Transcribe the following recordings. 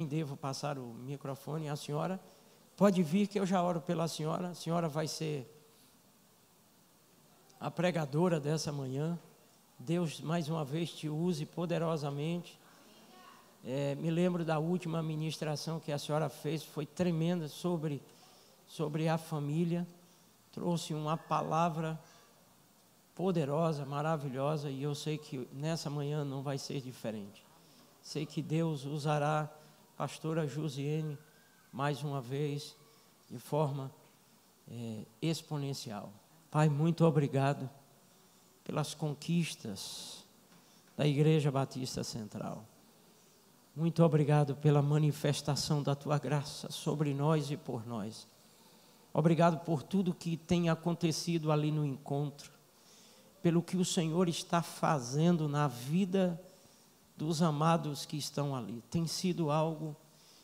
Devo passar o microfone à senhora. Pode vir que eu já oro pela senhora. A senhora vai ser a pregadora dessa manhã. Deus mais uma vez te use poderosamente. Me lembro da última ministração que a senhora fez, foi tremenda, sobre a família. Trouxe uma palavra poderosa, maravilhosa, e eu sei que nessa manhã não vai ser diferente. Sei que Deus usará a pastora Josiane mais uma vez de forma exponencial. Pai, muito obrigado pelas conquistas da Igreja Batista Central. Muito obrigado pela manifestação da Tua graça sobre nós e por nós. Obrigado por tudo que tem acontecido ali no encontro, pelo que o Senhor está fazendo na vida dos amados que estão ali. Tem sido algo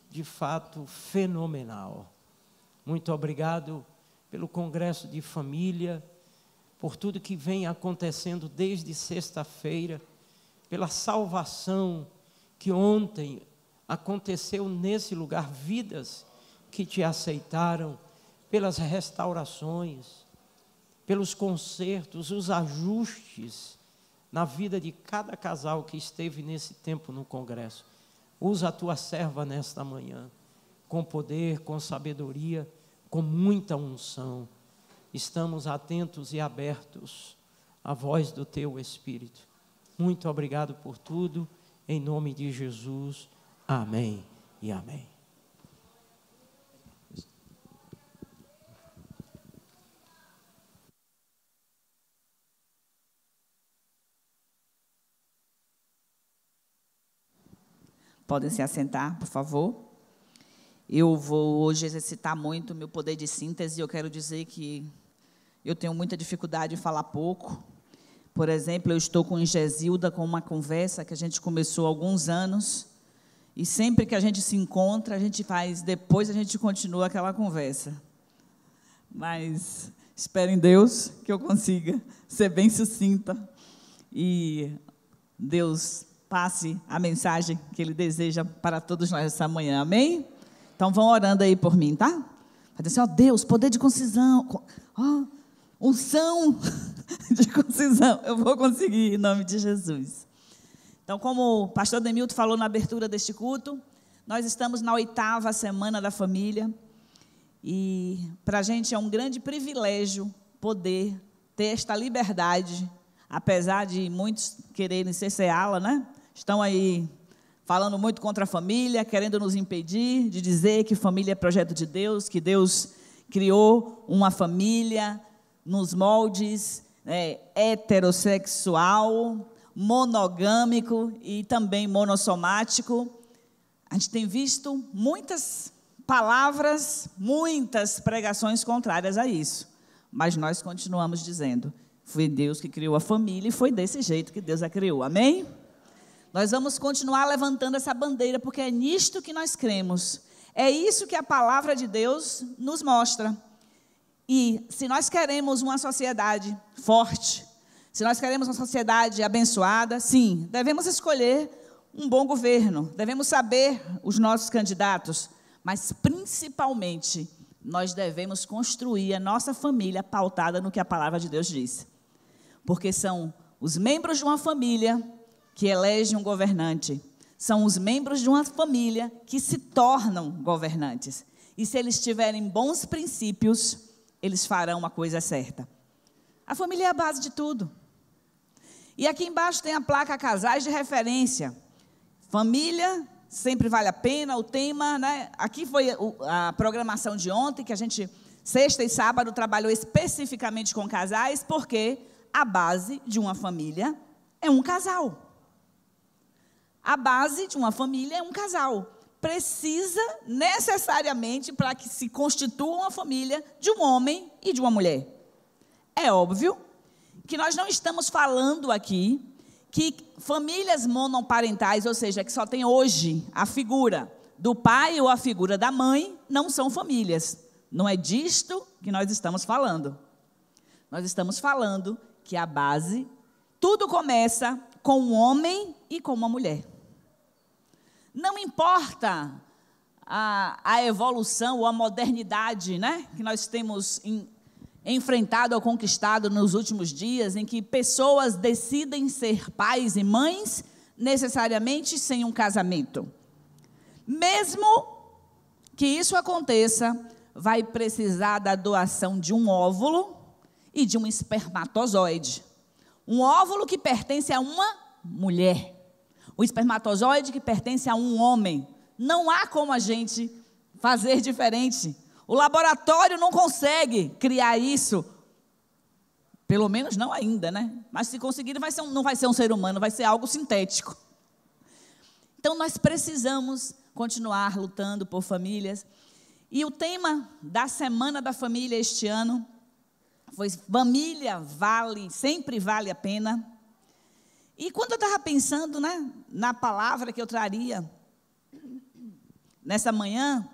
de fato fenomenal. Muito obrigado pelo congresso de família, por tudo que vem acontecendo desde sexta-feira, pela salvação que ontem aconteceu nesse lugar, vidas que te aceitaram, pelas restaurações, pelos consertos, os ajustes na vida de cada casal que esteve nesse tempo no congresso. Usa a tua serva nesta manhã, com poder, com sabedoria, com muita unção. Estamos atentos e abertos à voz do teu Espírito. Muito obrigado por tudo, em nome de Jesus. Amém e amém. Podem se assentar, por favor. Eu vou hoje exercitar muito o meu poder de síntese. Eu quero dizer que eu tenho muita dificuldade em falar pouco. Por exemplo, eu estou com Gesilda com uma conversa que a gente começou há alguns anos. E sempre que a gente se encontra, a gente faz, depois a gente continua aquela conversa. Mas espero em Deus que eu consiga ser bem sucinta. E Deus passe a mensagem que Ele deseja para todos nós essa manhã, amém? Então vão orando aí por mim, tá? Vai dizer assim, ó Deus, poder de concisão, ó, unção de concisão, eu vou conseguir em nome de Jesus. Então, como o pastor Demilton falou na abertura deste culto, nós estamos na 8ª semana da família, e para a gente é um grande privilégio poder ter esta liberdade, apesar de muitos quererem cerceá-la, né? Estão aí falando muito contra a família, querendo nos impedir de dizer que família é projeto de Deus, que Deus criou uma família nos moldes heterossexual, monogâmico e também monossomático. A gente tem visto muitas palavras, muitas pregações contrárias a isso, mas nós continuamos dizendo, foi Deus que criou a família e foi desse jeito que Deus a criou, amém? Nós vamos continuar levantando essa bandeira, porque é nisto que nós cremos. É isso que a palavra de Deus nos mostra. E se nós queremos uma sociedade forte, se nós queremos uma sociedade abençoada, sim, devemos escolher um bom governo, devemos saber os nossos candidatos, mas principalmente nós devemos construir a nossa família pautada no que a palavra de Deus diz. Porque são os membros de uma família que elegem um governante, são os membros de uma família que se tornam governantes. E se eles tiverem bons princípios, eles farão a coisa certa. A família é a base de tudo. E aqui embaixo tem a placa Casais de Referência. Família sempre vale a pena, o tema, né? Aqui foi a programação de ontem, que a gente, sexta e sábado, trabalhou especificamente com casais, porque a base de uma família é um casal. A base de uma família é um casal. Precisa necessariamente, para que se constitua uma família, de um homem e de uma mulher. É óbvio que nós não estamos falando aqui que famílias monoparentais, ou seja, que só tem hoje a figura do pai ou a figura da mãe, não são famílias. Não é disto que nós estamos falando. Nós estamos falando que a base, tudo começa com um homem e com uma mulher. Não importa a evolução ou a modernidade, né, que nós temos enfrentado ou conquistado nos últimos dias, em que pessoas decidem ser pais e mães necessariamente sem um casamento. Mesmo que isso aconteça, vai precisar da doação de um óvulo e de um espermatozoide. Um óvulo que pertence a uma mulher, o espermatozoide que pertence a um homem. Não há como a gente fazer diferente. O laboratório não consegue criar isso, pelo menos não ainda, né? Mas se conseguir, não vai ser um ser humano, vai ser algo sintético. Então, nós precisamos continuar lutando por famílias. E o tema da Semana da Família este ano foi família sempre vale a pena. E quando eu estava pensando, né, na palavra que eu traria nessa manhã,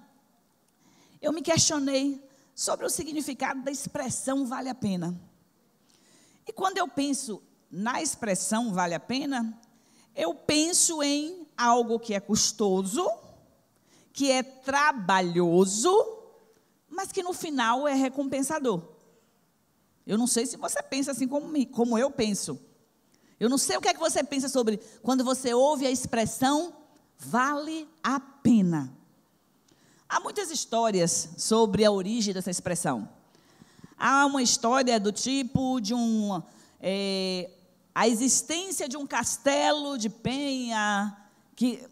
eu me questionei sobre o significado da expressão vale a pena. E quando eu penso na expressão vale a pena, eu penso em algo que é custoso, que é trabalhoso, mas que no final é recompensador. Eu não sei se você pensa assim como eu penso. Eu não sei o que é que você pensa sobre quando você ouve a expressão vale a pena. Há muitas histórias sobre a origem dessa expressão. Há uma história do tipo de a existência de um castelo de penha, que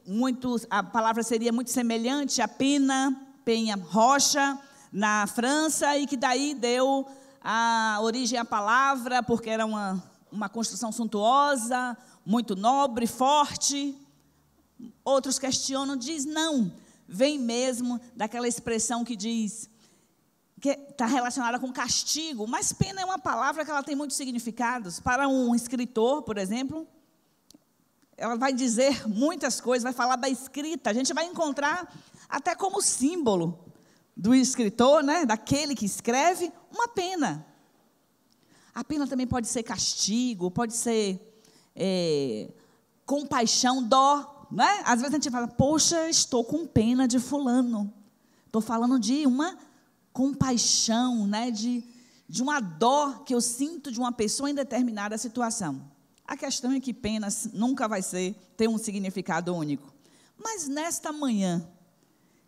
a palavra seria muito semelhante a penha rocha, na França, e que daí deu a origem à palavra, porque era uma construção suntuosa, muito nobre, forte. Outros questionam, diz não, vem mesmo daquela expressão que diz, que está relacionada com castigo, mas pena é uma palavra que ela tem muitos significados. Para um escritor, por exemplo, ela vai dizer muitas coisas, vai falar da escrita, a gente vai encontrar até como símbolo do escritor, né, daquele que escreve, uma pena. A pena também pode ser castigo, pode ser compaixão, dó, né? Às vezes a gente fala, poxa, estou com pena de fulano. Estou falando de uma compaixão, né, de uma dó que eu sinto de uma pessoa em determinada situação. A questão é que pena nunca vai ter um significado único. Mas nesta manhã,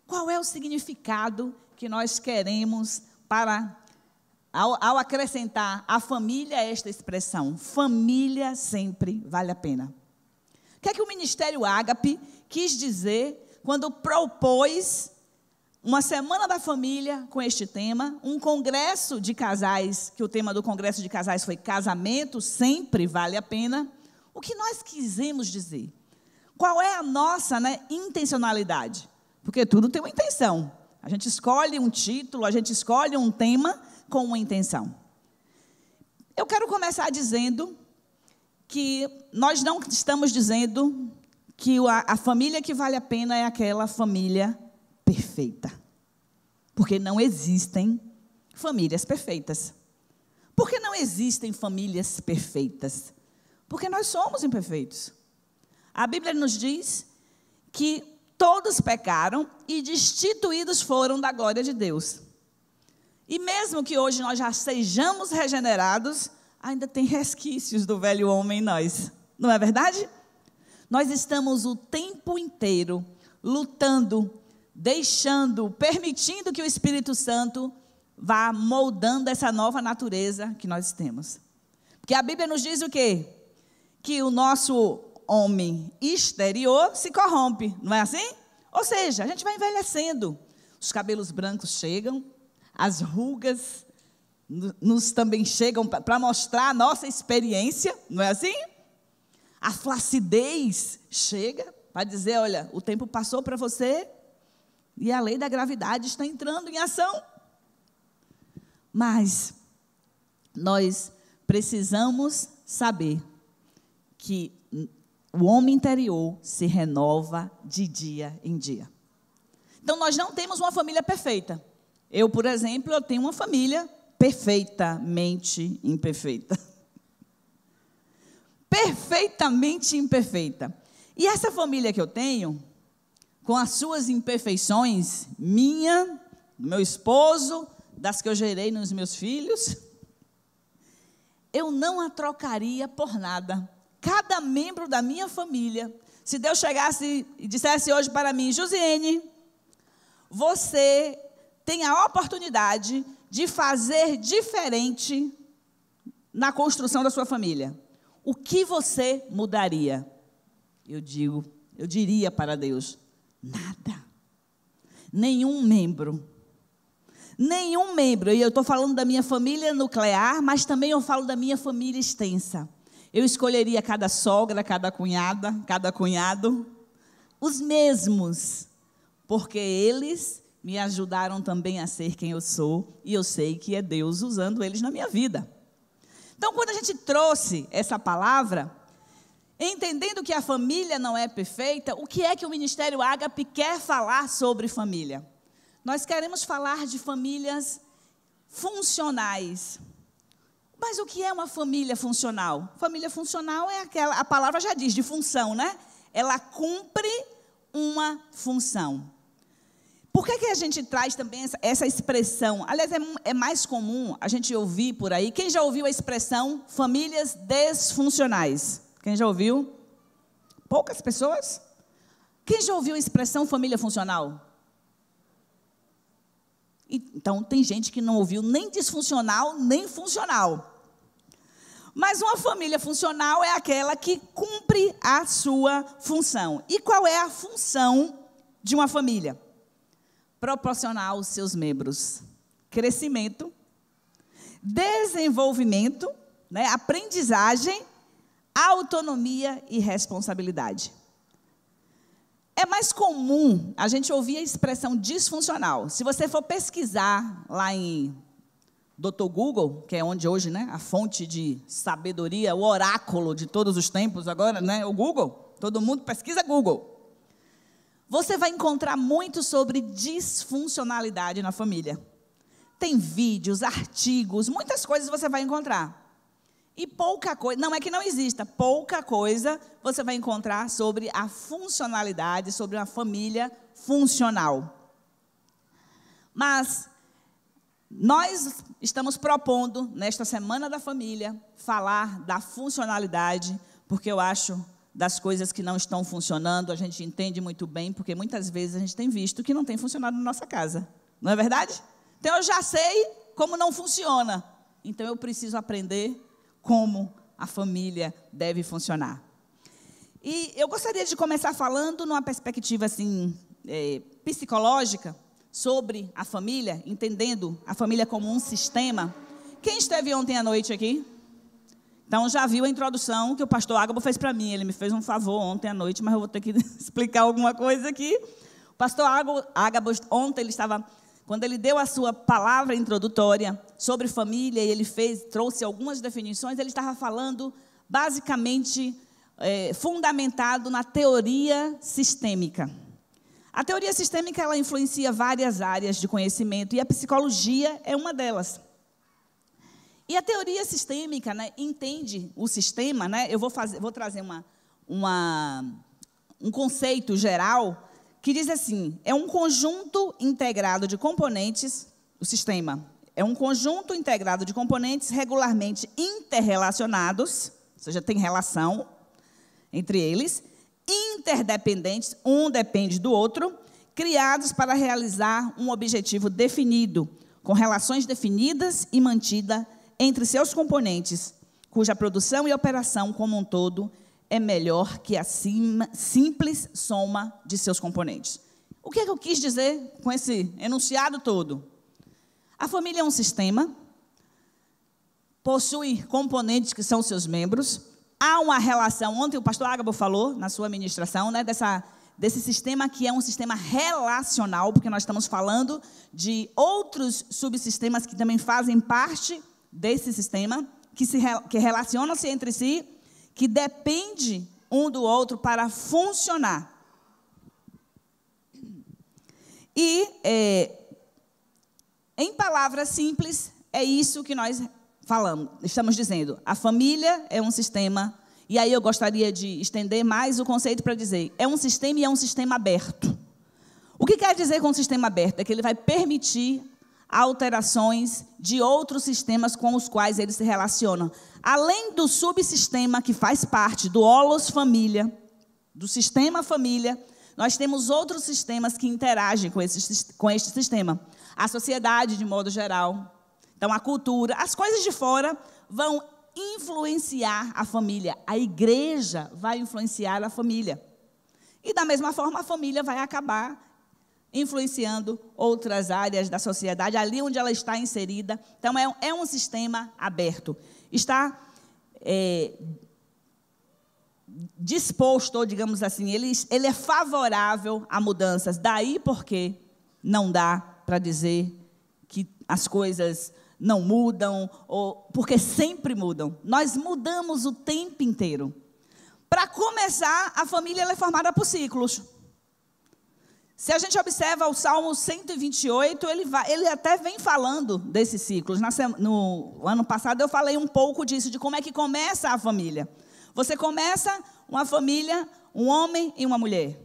qual é o significado que nós queremos ao acrescentar a família a esta expressão? Família sempre vale a pena. O que é que o Ministério Ágape quis dizer quando propôs uma Semana da Família com este tema, um congresso de casais, que o tema do congresso de casais foi casamento sempre vale a pena? O que nós quisemos dizer? Qual é a nossa, né, intencionalidade? Porque tudo tem uma intenção. A gente escolhe um título, a gente escolhe um tema com uma intenção. Eu quero começar dizendo que nós não estamos dizendo que a família que vale a pena é aquela família perfeita. Porque não existem famílias perfeitas. Por que não existem famílias perfeitas? Porque nós somos imperfeitos. A Bíblia nos diz que todos pecaram e destituídos foram da glória de Deus. E mesmo que hoje nós já sejamos regenerados, ainda tem resquícios do velho homem em nós. Não é verdade? Nós estamos o tempo inteiro lutando, permitindo que o Espírito Santo vá moldando essa nova natureza que nós temos. Porque a Bíblia nos diz o quê? Que o nosso homem exterior se corrompe, não é assim? Ou seja, a gente vai envelhecendo, os cabelos brancos chegam, as rugas nos também chegam para mostrar a nossa experiência, não é assim? A flacidez chega para dizer, olha, o tempo passou para você e a lei da gravidade está entrando em ação. Mas nós precisamos saber que o homem interior se renova de dia em dia. Então, nós não temos uma família perfeita. Eu, por exemplo, eu tenho uma família perfeitamente imperfeita. Perfeitamente imperfeita. E essa família que eu tenho, com as suas imperfeições, minha, do meu esposo, das que eu gerei nos meus filhos, eu não a trocaria por nada. Cada membro da minha família, se Deus chegasse e dissesse hoje para mim, Josiane, você tem a oportunidade de fazer diferente na construção da sua família. O que você mudaria? Eu diria para Deus, nada. Nenhum membro. Nenhum membro. E eu estou falando da minha família nuclear, mas também eu falo da minha família extensa. Eu escolheria cada sogra, cada cunhada, cada cunhado, os mesmos, porque eles me ajudaram também a ser quem eu sou, e eu sei que é Deus usando eles na minha vida. Então, quando a gente trouxe essa palavra, entendendo que a família não é perfeita, o que é que o Ministério Ágape quer falar sobre família? Nós queremos falar de famílias funcionais. Mas o que é uma família funcional? Família funcional é aquela, a palavra já diz, de função, né? Ela cumpre uma função. Por que a gente traz também essa expressão? Aliás, é mais comum a gente ouvir por aí. Quem já ouviu a expressão famílias disfuncionais? Quem já ouviu? Poucas pessoas? Quem já ouviu a expressão família funcional? Então, tem gente que não ouviu nem disfuncional, nem funcional. Mas uma família funcional é aquela que cumpre a sua função. E qual é a função de uma família? Proporcionar aos seus membros crescimento, desenvolvimento, né, aprendizagem, autonomia e responsabilidade. É mais comum a gente ouvir a expressão disfuncional. Se você for pesquisar lá em Dr. Google, que é onde hoje, né, a fonte de sabedoria, o oráculo de todos os tempos agora, né, o Google, todo mundo pesquisa Google. Você vai encontrar muito sobre disfuncionalidade na família. Tem vídeos, artigos, muitas coisas você vai encontrar. E pouca coisa, não é que não exista, pouca coisa você vai encontrar sobre a funcionalidade, sobre uma família funcional. Mas nós estamos propondo, nesta Semana da Família, falar da funcionalidade, porque eu acho das coisas que não estão funcionando, a gente entende muito bem, porque muitas vezes a gente tem visto que não tem funcionado na nossa casa. Não é verdade? Então eu já sei como não funciona. Então eu preciso aprender como a família deve funcionar. E eu gostaria de começar falando numa perspectiva assim, psicológica, sobre a família, entendendo a família como um sistema. Quem esteve ontem à noite aqui? Então, já viu a introdução que o pastor Ágabo fez para mim. Ele me fez um favor ontem à noite, mas eu vou ter que explicar alguma coisa aqui. O pastor Ágabo, ontem, quando ele deu a sua palavra introdutória sobre família, e ele trouxe algumas definições, ele estava falando, basicamente, fundamentado na teoria sistêmica. A teoria sistêmica, ela influencia várias áreas de conhecimento, e a psicologia é uma delas. E a teoria sistêmica, né, entende o sistema, né, eu vou trazer um conceito geral, que diz assim, é um conjunto integrado de componentes, o sistema, é um conjunto integrado de componentes regularmente interrelacionados, ou seja, tem relação entre eles, interdependentes, um depende do outro, criados para realizar um objetivo definido, com relações definidas e mantidas entre seus componentes, cuja produção e operação como um todo é melhor que a simples soma de seus componentes. O que é que eu quis dizer com esse enunciado todo? A família é um sistema, possui componentes que são seus membros, há uma relação, ontem o pastor Ágabo falou na sua ministração, né, desse sistema que é um sistema relacional, porque nós estamos falando de outros subsistemas que também fazem parte desse sistema, que relacionam-se entre si, que depende um do outro para funcionar. E, em palavras simples, é isso que nós estamos dizendo. A família é um sistema, e aí eu gostaria de estender mais o conceito para dizer, é um sistema e é um sistema aberto. que quer dizer com um sistema aberto? É que ele vai permitir alterações de outros sistemas com os quais eles se relacionam. Além do subsistema que faz parte do holos família, do sistema família, nós temos outros sistemas que interagem com este sistema. A sociedade, de modo geral. Então, a cultura, as coisas de fora vão influenciar a família. A igreja vai influenciar a família. E, da mesma forma, a família vai acabar influenciando outras áreas da sociedade, ali onde ela está inserida. Então, é um sistema aberto. Está disposto, ou digamos assim, ele é favorável a mudanças. Daí porque não dá para dizer que as coisas não mudam, ou porque sempre mudam. Nós mudamos o tempo inteiro. Para começar, a família ela é formada por ciclos. Se a gente observa o Salmo 128, ele até vem falando desses ciclos. No ano passado eu falei um pouco disso, de como é que começa a família. Você começa uma família, um homem e uma mulher.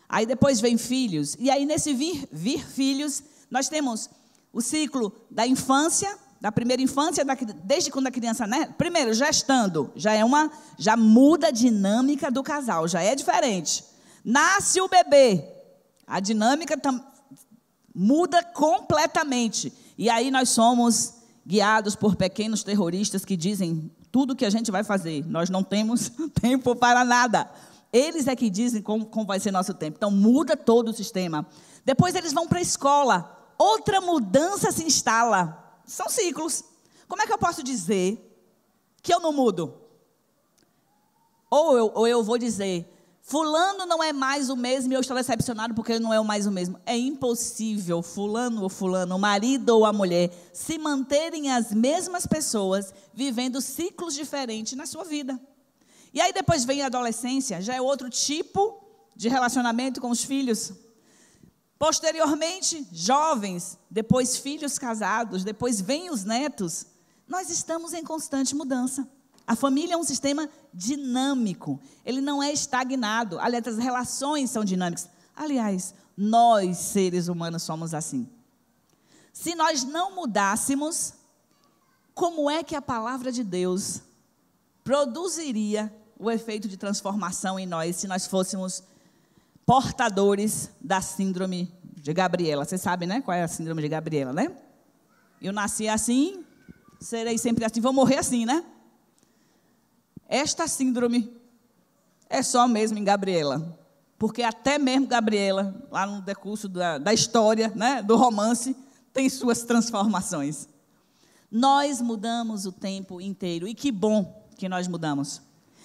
Aí depois vem filhos. E aí nesse vir filhos, nós temos o ciclo da infância, da primeira infância, desde quando a criança, né? Primeiro, gestando, já muda a dinâmica do casal, já é diferente. Nasce o bebê. A dinâmica muda completamente. E aí nós somos guiados por pequenos terroristas que dizem tudo que a gente vai fazer. Nós não temos tempo para nada. Eles é que dizem como vai ser nosso tempo. Então muda todo o sistema. Depois eles vão para a escola. Outra mudança se instala. São ciclos. Como é que eu posso dizer que eu não mudo? Ou eu vou dizer... Fulano não é mais o mesmo e eu estou decepcionado porque ele não é mais o mesmo. É impossível fulano ou fulano, o marido ou a mulher, se manterem as mesmas pessoas, vivendo ciclos diferentes na sua vida. E aí depois vem a adolescência, já é outro tipo de relacionamento com os filhos. Posteriormente, jovens, depois filhos casados, depois vêm os netos. Nós estamos em constante mudança. A família é um sistema dinâmico, ele não é estagnado. Aliás, as relações são dinâmicas. Aliás, nós, seres humanos, somos assim. Se nós não mudássemos, como é que a palavra de Deus produziria o efeito de transformação em nós, se nós fôssemos portadores da síndrome de Gabriela? Você sabe, né, qual é a síndrome de Gabriela, né? Eu nasci assim, serei sempre assim, vou morrer assim, né? Esta síndrome é só mesmo em Gabriela, porque até mesmo Gabriela, lá no decurso da história, né, do romance, tem suas transformações. Nós mudamos o tempo inteiro, e que bom que nós mudamos.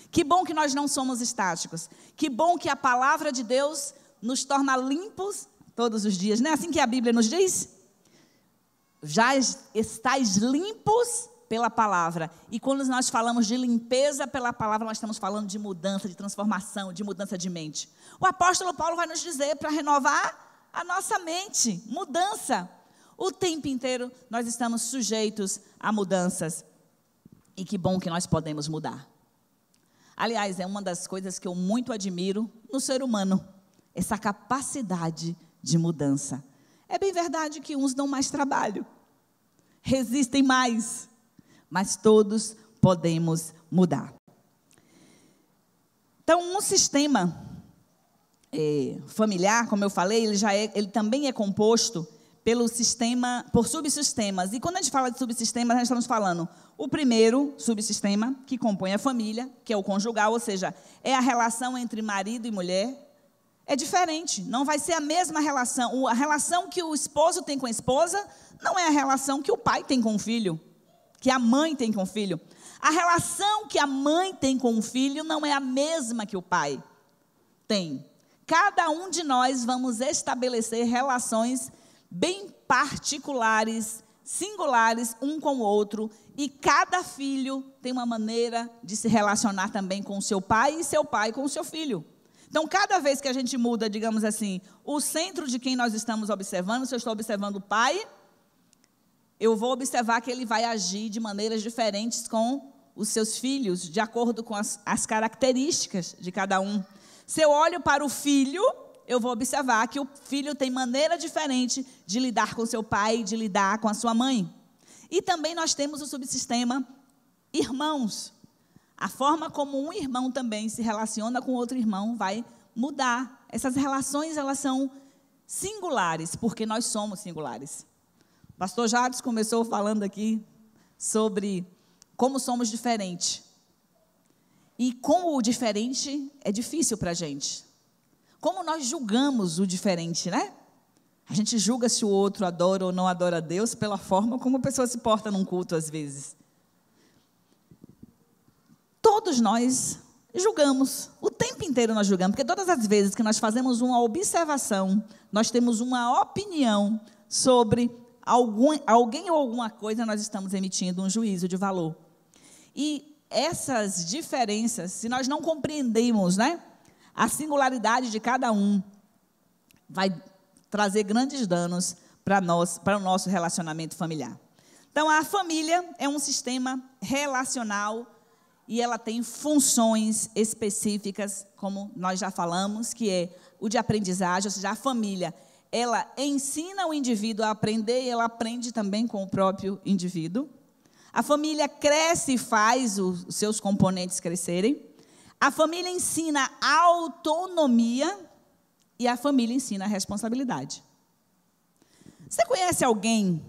Que bom que nós não somos estáticos. Que bom que a palavra de Deus nos torna limpos todos os dias. Não é assim que a Bíblia nos diz? Já estáis limpos pela palavra. E quando nós falamos de limpeza pela palavra, nós estamos falando de mudança, de transformação, de mudança de mente. O apóstolo Paulo vai nos dizer para renovar a nossa mente, mudança. O tempo inteiro nós estamos sujeitos a mudanças. E que bom que nós podemos mudar. Aliás, é uma das coisas que eu muito admiro no ser humano, essa capacidade de mudança. É bem verdade que uns dão mais trabalho, resistem mais, mas todos podemos mudar. Então, um sistema familiar, como eu falei, ele também é composto por subsistemas. E quando a gente fala de subsistemas, nós estamos falando o primeiro subsistema, que compõe a família, que é o conjugal, ou seja, é a relação entre marido e mulher. É diferente, não vai ser a mesma relação. A relação que o esposo tem com a esposa não é a relação que o pai tem com o filho, que a mãe tem com o filho. A relação que a mãe tem com o filho não é a mesma que o pai tem. Cada um de nós vamos estabelecer relações bem particulares, singulares, um com o outro, e cada filho tem uma maneira de se relacionar também com o seu pai e seu pai com o seu filho. Então, cada vez que a gente muda, digamos assim, o centro de quem nós estamos observando, se eu estou observando o pai, eu vou observar que ele vai agir de maneiras diferentes com os seus filhos, de acordo com as características de cada um. Se eu olho para o filho, eu vou observar que o filho tem maneira diferente de lidar com seu pai, de lidar com a sua mãe. E também nós temos o subsistema irmãos. A forma como um irmão também se relaciona com outro irmão vai mudar. Essas relações, elas são singulares, porque nós somos singulares. O pastor Jades começou falando aqui sobre como somos diferentes. E como o diferente é difícil para a gente. Como nós julgamos o diferente, né? A gente julga se o outro adora ou não adora a Deus pela forma como a pessoa se porta num culto às vezes. Todos nós julgamos, o tempo inteiro nós julgamos, porque todas as vezes que nós fazemos uma observação, nós temos uma opinião sobre alguém ou alguma coisa, nós estamos emitindo um juízo de valor. E essas diferenças, se nós não compreendemos, né, a singularidade de cada um, vai trazer grandes danos para o nosso relacionamento familiar. Então, a família é um sistema relacional e ela tem funções específicas, como nós já falamos, que é o de aprendizagem, ou seja, a família, ela ensina o indivíduo a aprender e ela aprende também com o próprio indivíduo. A família cresce e faz os seus componentes crescerem. A família ensina a autonomia e a família ensina a responsabilidade. Você conhece alguém,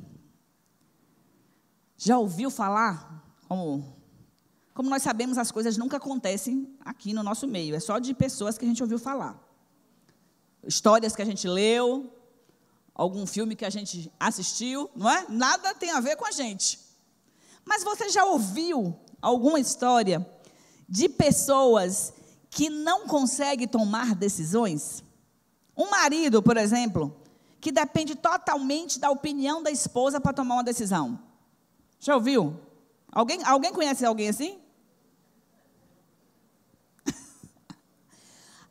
já ouviu falar, como nós sabemos, as coisas nunca acontecem aqui no nosso meio, é só de pessoas que a gente ouviu falar. Histórias que a gente leu, algum filme que a gente assistiu, não é? Nada tem a ver com a gente. Mas você já ouviu alguma história de pessoas que não conseguem tomar decisões? Um marido, por exemplo, que depende totalmente da opinião da esposa para tomar uma decisão. Já ouviu? Alguém conhece alguém assim?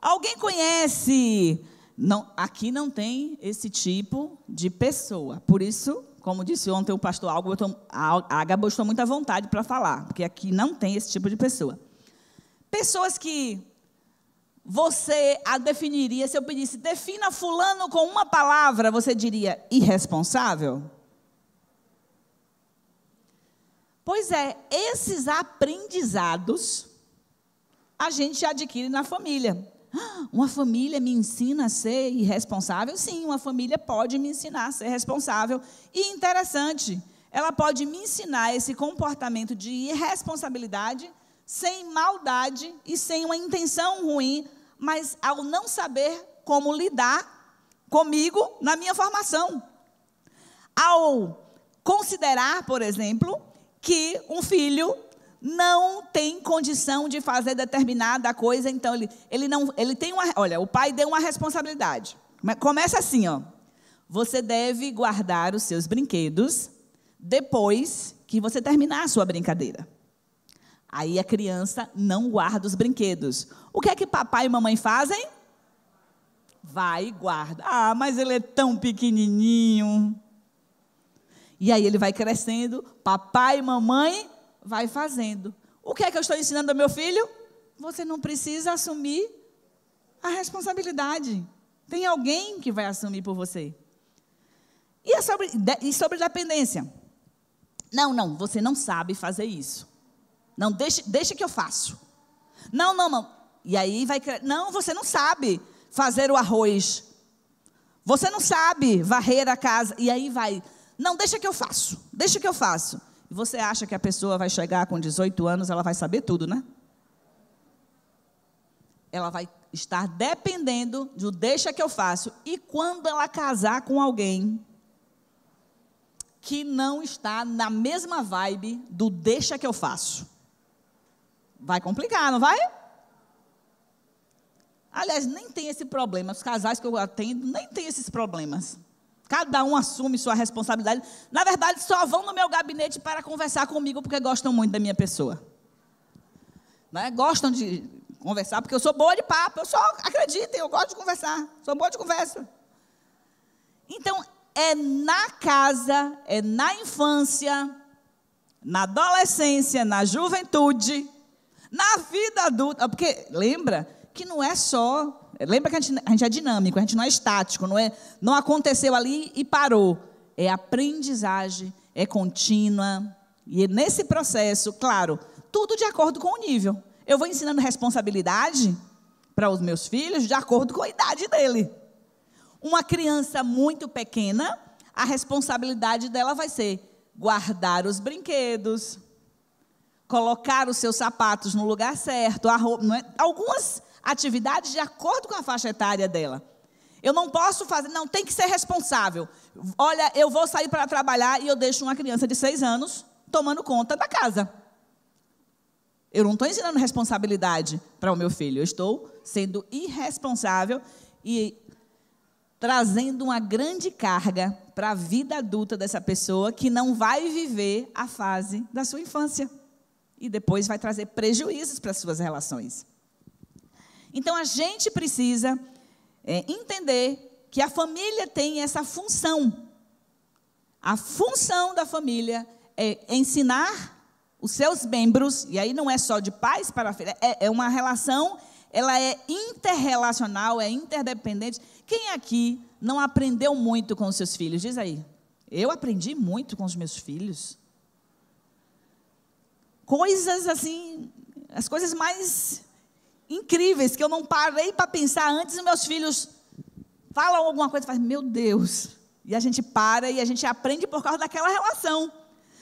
Alguém conhece? Não, aqui não tem esse tipo de pessoa. Por isso, como disse ontem o pastor Ágabo, estou muito à vontade para falar, porque aqui não tem esse tipo de pessoa. Pessoas que você a definiria, se eu pedisse, defina fulano com uma palavra, você diria irresponsável? Pois é, esses aprendizados a gente adquire na família. Uma família me ensina a ser irresponsável? Sim, uma família pode me ensinar a ser responsável. E interessante, ela pode me ensinar esse comportamento de irresponsabilidade sem maldade e sem uma intenção ruim, mas ao não saber como lidar comigo na minha formação. Ao considerar, por exemplo, que um filho não tem condição de fazer determinada coisa, então ele tem uma, olha, o pai deu uma responsabilidade. Começa assim, ó. Você deve guardar os seus brinquedos depois que você terminar a sua brincadeira. Aí a criança não guarda os brinquedos. O que é que papai e mamãe fazem? Vai e guarda. Ah, mas ele é tão pequenininho. E aí ele vai crescendo, papai e mamãe vai fazendo. O que é que eu estou ensinando ao meu filho? Você não precisa assumir a responsabilidade. Tem alguém que vai assumir por você. E sobre dependência? Não, você não sabe fazer isso. Não, deixa que eu faço. Não. E aí vai... Não, você não sabe fazer o arroz. Você não sabe varrer a casa. E aí vai... Não, deixa que eu faço. E você acha que a pessoa vai chegar com 18 anos, ela vai saber tudo, né? Ela vai estar dependendo do deixa que eu faço. E quando ela casar com alguém que não está na mesma vibe do deixa que eu faço, vai complicar, não vai? Aliás, nem tem esse problema. Os casais que eu atendo nem tem esses problemas. Cada um assume sua responsabilidade. Na verdade, só vão no meu gabinete para conversar comigo porque gostam muito da minha pessoa. Né? Gostam de conversar porque eu sou boa de papo. Acreditem, eu gosto de conversar. Sou boa de conversa. Então, é na casa, é na infância, na adolescência, na juventude, na vida adulta. Porque lembra que não é só... Lembra que a gente é dinâmico, a gente não é estático, não aconteceu ali e parou. É aprendizagem, é contínua. E nesse processo, claro, tudo de acordo com o nível. Eu vou ensinando responsabilidade para os meus filhos de acordo com a idade dele. Uma criança muito pequena, a responsabilidade dela vai ser guardar os brinquedos, colocar os seus sapatos no lugar certo, a roupa, não é? Algumas atividades de acordo com a faixa etária dela. Eu não posso fazer, não, tem que ser responsável. Olha, eu vou sair para trabalhar e eu deixo uma criança de 6 anos tomando conta da casa. Eu não estou ensinando responsabilidade para o meu filho, eu estou sendo irresponsável e trazendo uma grande carga para a vida adulta dessa pessoa que não vai viver a fase da sua infância. E depois vai trazer prejuízos para as suas relações. Então, a gente precisa entender que a família tem essa função. A função da família é ensinar os seus membros, e aí não é só de pais para filhos, é uma relação, ela é interrelacional, é interdependente. Quem aqui não aprendeu muito com os seus filhos? Diz aí. Eu aprendi muito com os meus filhos. Coisas assim, as coisas mais incríveis que eu não parei para pensar antes, os meus filhos falam alguma coisa e falam, meu Deus, e a gente para e a gente aprende por causa daquela relação.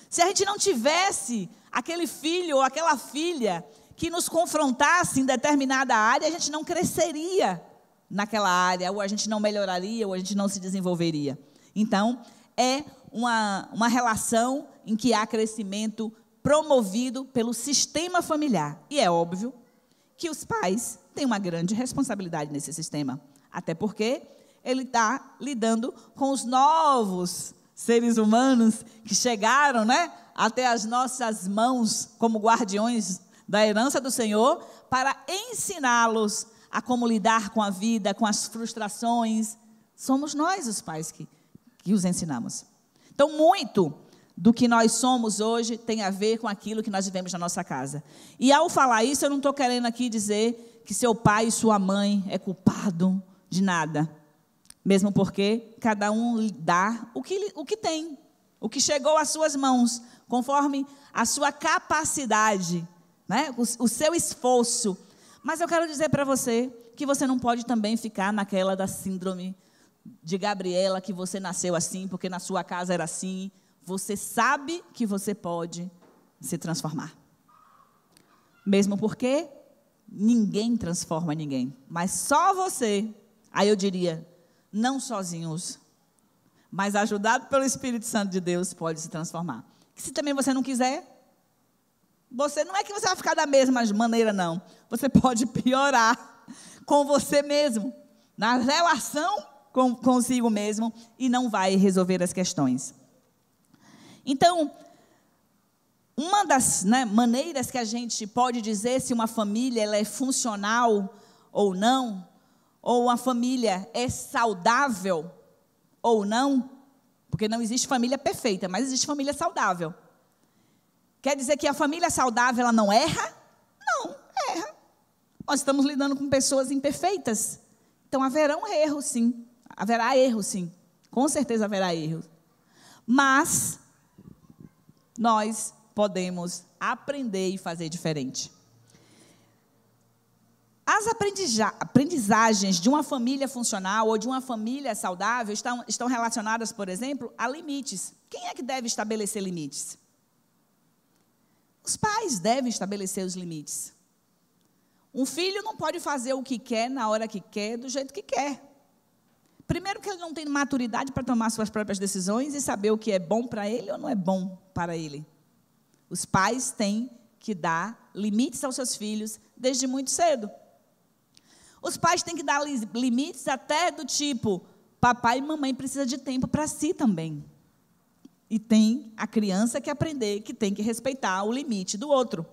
Se a gente não tivesse aquele filho ou aquela filha que nos confrontasse em determinada área, a gente não cresceria naquela área, ou a gente não melhoraria, ou a gente não se desenvolveria. Então, é uma relação em que há crescimento promovido pelo sistema familiar. E é óbvio que os pais têm uma grande responsabilidade nesse sistema. Até porque ele está lidando com os novos seres humanos que chegaram, né, até as nossas mãos como guardiões da herança do Senhor, para ensiná-los a como lidar com a vida, com as frustrações. Somos nós os pais que os ensinamos. Então, muito do que nós somos hoje tem a ver com aquilo que nós vivemos na nossa casa. E ao falar isso, eu não estou querendo aqui dizer que seu pai e sua mãe é culpado de nada. Mesmo porque cada um dá o que tem, o que chegou às suas mãos, conforme a sua capacidade, né? O seu esforço. Mas eu quero dizer para você que você não pode também ficar naquela da síndrome de Gabriela, que você nasceu assim, porque na sua casa era assim. Você sabe que você pode se transformar. Mesmo porque ninguém transforma ninguém, mas só você. Aí eu diria, não sozinhos, mas ajudado pelo Espírito Santo de Deus, pode se transformar. Que se também você não quiser, você não é que você vai ficar da mesma maneira, não. Você pode piorar com você mesmo, na relação consigo mesmo, e não vai resolver as questões. Então, uma das maneiras que a gente pode dizer se uma família ela é funcional ou não, ou uma família é saudável ou não, porque não existe família perfeita, mas existe família saudável. Quer dizer que a família saudável ela não erra? Não, erra. Nós estamos lidando com pessoas imperfeitas, então haverá erro sim, com certeza haverá erro. Mas nós podemos aprender e fazer diferente. As aprendizagens de uma família funcional ou de uma família saudável estão relacionadas, por exemplo, a limites. Quem é que deve estabelecer limites? Os pais devem estabelecer os limites. Um filho não pode fazer o que quer, na hora que quer, do jeito que quer. Primeiro que ele não tem maturidade para tomar suas próprias decisões e saber o que é bom para ele ou não é bom para ele. Os pais têm que dar limites aos seus filhos desde muito cedo. Os pais têm que dar limites até do tipo, papai e mamãe precisam de tempo para si também. E tem a criança que aprender que tem que respeitar o limite do outro.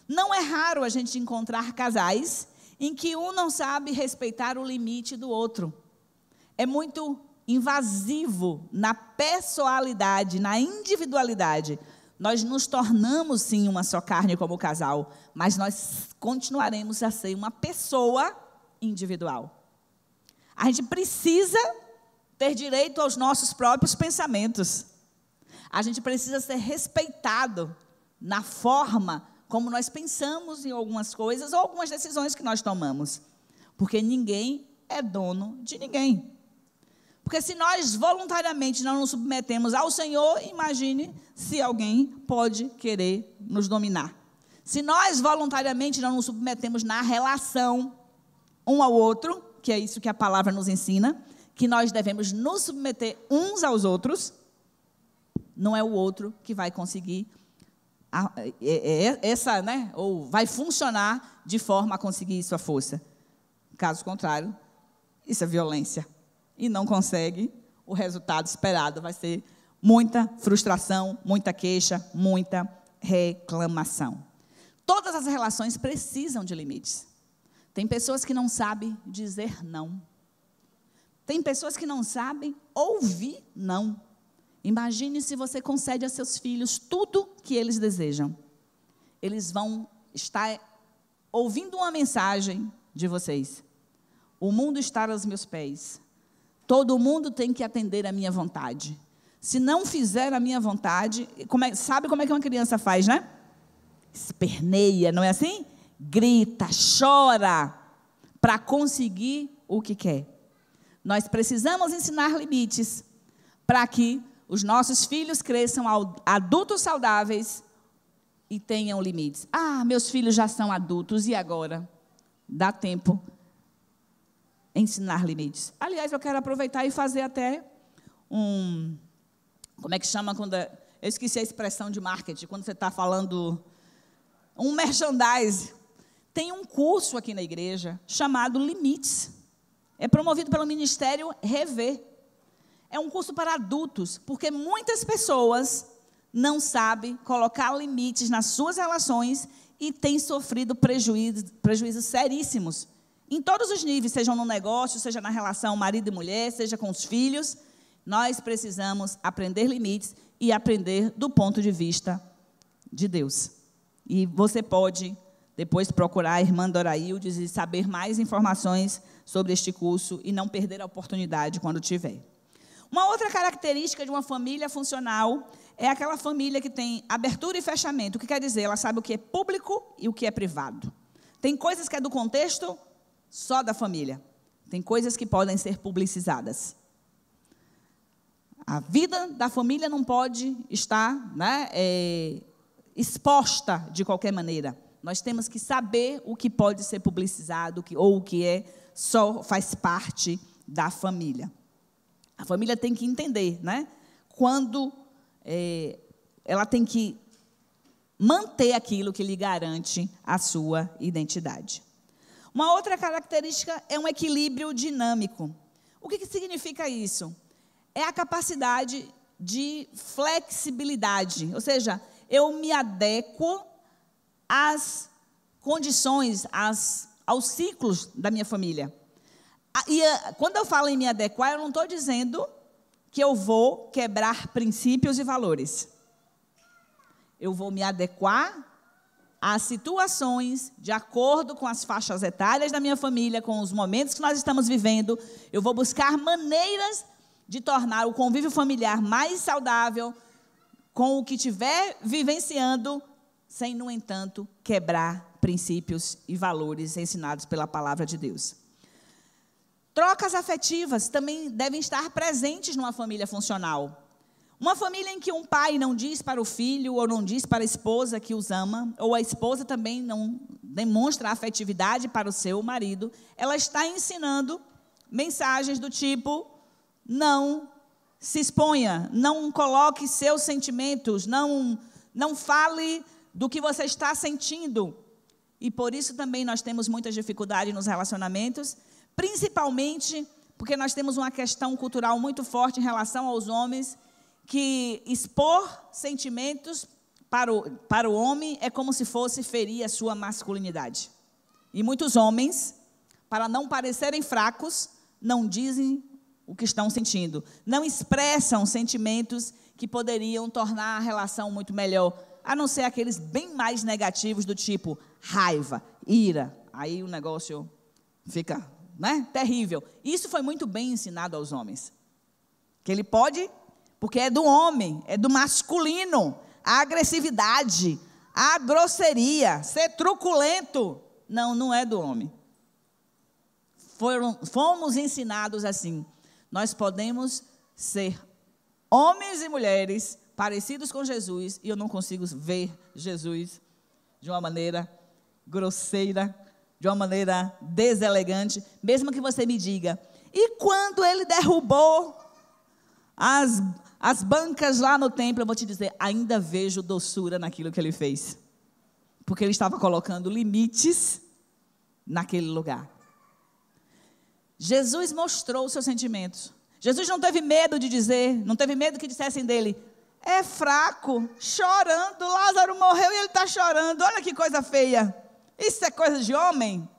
Não é raro a gente encontrar casais em que um não sabe respeitar o limite do outro. É muito invasivo na pessoalidade, na individualidade Nós nos tornamos, sim, uma só carne como casal, mas nós continuaremos a ser uma pessoa individual. A gente precisa ter direito aos nossos próprios pensamentos. A gente precisa ser respeitado na forma como nós pensamos em algumas coisas ou algumas decisões que nós tomamos. Porque ninguém é dono de ninguém. Porque se nós voluntariamente não nos submetemos ao Senhor, imagine se alguém pode querer nos dominar. Se nós voluntariamente não nos submetemos na relação um ao outro, que é isso que a palavra nos ensina, que nós devemos nos submeter uns aos outros, não é o outro que vai conseguir ou vai funcionar de forma a conseguir sua força. Caso contrário, isso é violência. E não consegue, o resultado esperado vai ser muita frustração, muita queixa, muita reclamação. Todas as relações precisam de limites. Tem pessoas que não sabem dizer não. Tem pessoas que não sabem ouvir não. Imagine se você concede a seus filhos tudo que eles desejam. Eles vão estar ouvindo uma mensagem de vocês. O mundo está aos meus pés. Todo mundo tem que atender a minha vontade. Se não fizer a minha vontade, sabe como é que uma criança faz, né? Esperneia, não é assim? Grita, chora para conseguir o que quer. Nós precisamos ensinar limites para que os nossos filhos cresçam adultos saudáveis e tenham limites. Ah, meus filhos já são adultos, e agora? Dá tempo ensinar limites. Aliás, eu quero aproveitar e fazer até como é que chama quando... Eu esqueci a expressão de marketing, quando você está falando... Um merchandise. Tem um curso aqui na igreja chamado Limites. É promovido pelo Ministério Rever. É um curso para adultos, porque muitas pessoas não sabem colocar limites nas suas relações e têm sofrido prejuízos seríssimos. Em todos os níveis, seja no negócio, seja na relação marido e mulher, seja com os filhos, nós precisamos aprender limites e aprender do ponto de vista de Deus. E você pode depois procurar a irmã Doraildes e saber mais informações sobre este curso e não perder a oportunidade quando tiver. Uma outra característica de uma família funcional é aquela família que tem abertura e fechamento. O que quer dizer? Ela sabe o que é público e o que é privado. Tem coisas que é do contexto só da família. Tem coisas que podem ser publicizadas. A vida da família não pode estar, exposta de qualquer maneira. Nós temos que saber o que pode ser publicizado ou o que só faz parte da família. A família tem que entender, quando ela tem que manter aquilo que lhe garante a sua identidade. Uma outra característica é um equilíbrio dinâmico. O que significa isso? É a capacidade de flexibilidade, ou seja, eu me adequo às condições, aos ciclos da minha família. E quando eu falo em me adequar, eu não estou dizendo que eu vou quebrar princípios e valores. Eu vou me adequar às situações, de acordo com as faixas etárias da minha família, com os momentos que nós estamos vivendo. Eu vou buscar maneiras de tornar o convívio familiar mais saudável, com o que estiver vivenciando, sem, no entanto, quebrar princípios e valores ensinados pela palavra de Deus. Trocas afetivas também devem estar presentes numa família funcional. Uma família em que um pai não diz para o filho ou não diz para a esposa que os ama, ou a esposa também não demonstra afetividade para o seu marido, ela está ensinando mensagens do tipo: não se exponha, não coloque seus sentimentos, não fale do que você está sentindo. E por isso também nós temos muitas dificuldades nos relacionamentos, principalmente porque nós temos uma questão cultural muito forte em relação aos homens, que expor sentimentos para o homem é como se fosse ferir a sua masculinidade. E muitos homens, para não parecerem fracos, não dizem o que estão sentindo. Não expressam sentimentos que poderiam tornar a relação muito melhor, a não ser aqueles bem mais negativos do tipo raiva, ira. Aí o negócio fica, né, terrível. Isso foi muito bem ensinado aos homens. Que ele pode, porque é do homem, é do masculino, a agressividade, a grosseria, ser truculento. Não, não é do homem. Fomos ensinados assim. Nós podemos ser homens e mulheres parecidos com Jesus, e eu não consigo ver Jesus de uma maneira grosseira, de uma maneira deselegante, mesmo que você me diga, e quando ele derrubou as bancas lá no templo, eu vou te dizer, ainda vejo doçura naquilo que ele fez, porque ele estava colocando limites naquele lugar. Jesus mostrou os seus sentimentos. Jesus não teve medo de dizer, não teve medo que dissessem dele, é fraco, chorando, Lázaro morreu e ele está chorando, olha que coisa feia, isso é coisa de homem?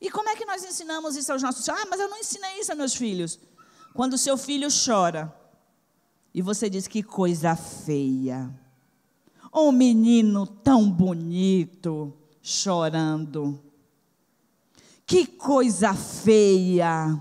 E como é que nós ensinamos isso aos nossos filhos? Mas eu não ensinei isso aos meus filhos. Quando o seu filho chora, e você diz que coisa feia, um menino tão bonito, chorando, que coisa feia,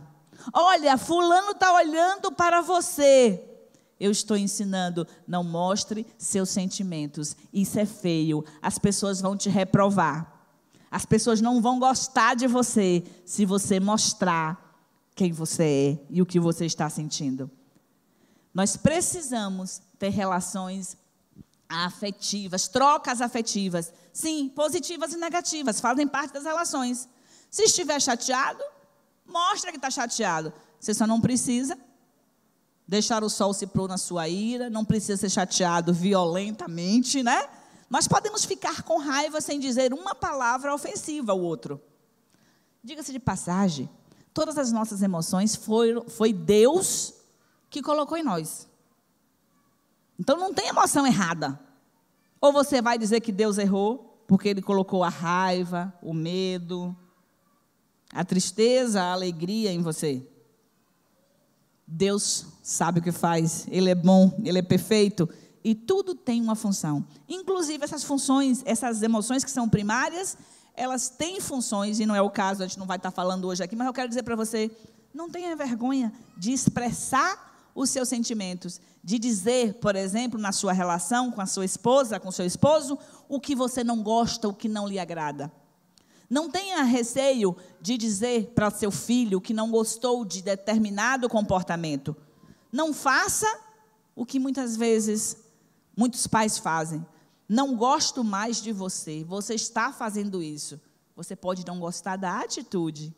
olha, fulano está olhando para você. Eu estou ensinando, não mostre seus sentimentos, isso é feio, as pessoas vão te reprovar, as pessoas não vão gostar de você, se você mostrar quem você é e o que você está sentindo. Nós precisamos ter relações afetivas, trocas afetivas, sim, positivas e negativas, fazem parte das relações. Se estiver chateado, mostra que está chateado, você só não precisa deixar o sol se pôr na sua ira, não precisa ser chateado violentamente, né? Nós podemos ficar com raiva sem dizer uma palavra ofensiva ao outro. Diga-se de passagem, todas as nossas emoções foi Deus que colocou em nós. Então não tem emoção errada. Ou você vai dizer que Deus errou, porque Ele colocou a raiva, o medo, a tristeza, a alegria em você. Deus sabe o que faz, Ele é bom, Ele é perfeito, e tudo tem uma função. Inclusive essas funções, essas emoções que são primárias, elas têm funções, e não é o caso, a gente não vai estar falando hoje aqui, mas eu quero dizer para você, não tenha vergonha de expressar os seus sentimentos, de dizer, por exemplo, na sua relação com a sua esposa, com o seu esposo, o que você não gosta, o que não lhe agrada. Não tenha receio de dizer para seu filho que não gostou de determinado comportamento. Não faça o que muitas vezes muitos pais fazem. Não gosto mais de você, você está fazendo isso. Você pode não gostar da atitude.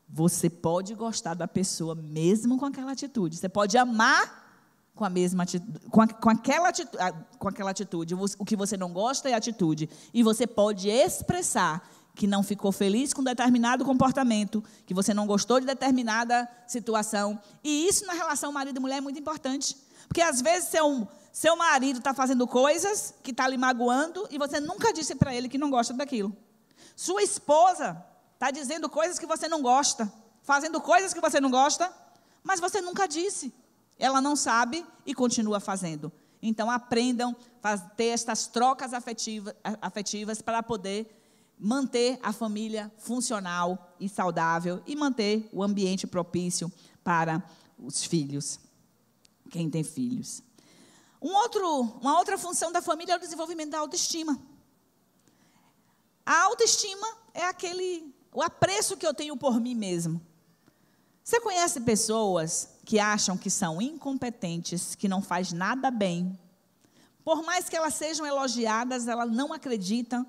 Você pode gostar da pessoa mesmo com aquela atitude. Você pode amar com a mesma atitude, com aquela atitude. O que você não gosta é a atitude. E você pode expressar que não ficou feliz com determinado comportamento, que você não gostou de determinada situação. E isso na relação marido e mulher é muito importante. Porque às vezes seu marido está fazendo coisas que está lhe magoando e você nunca disse para ele que não gosta daquilo. Sua esposa está dizendo coisas que você não gosta, fazendo coisas que você não gosta, mas você nunca disse. Ela não sabe e continua fazendo. Então, aprendam a ter estas trocas afetivas para poder manter a família funcional e saudável e manter o ambiente propício para os filhos, quem tem filhos. Uma outra função da família é o desenvolvimento da autoestima. A autoestima é o apreço que eu tenho por mim mesmo. Você conhece pessoas que acham que são incompetentes, que não faz nada bem? Por mais que elas sejam elogiadas, elas não acreditam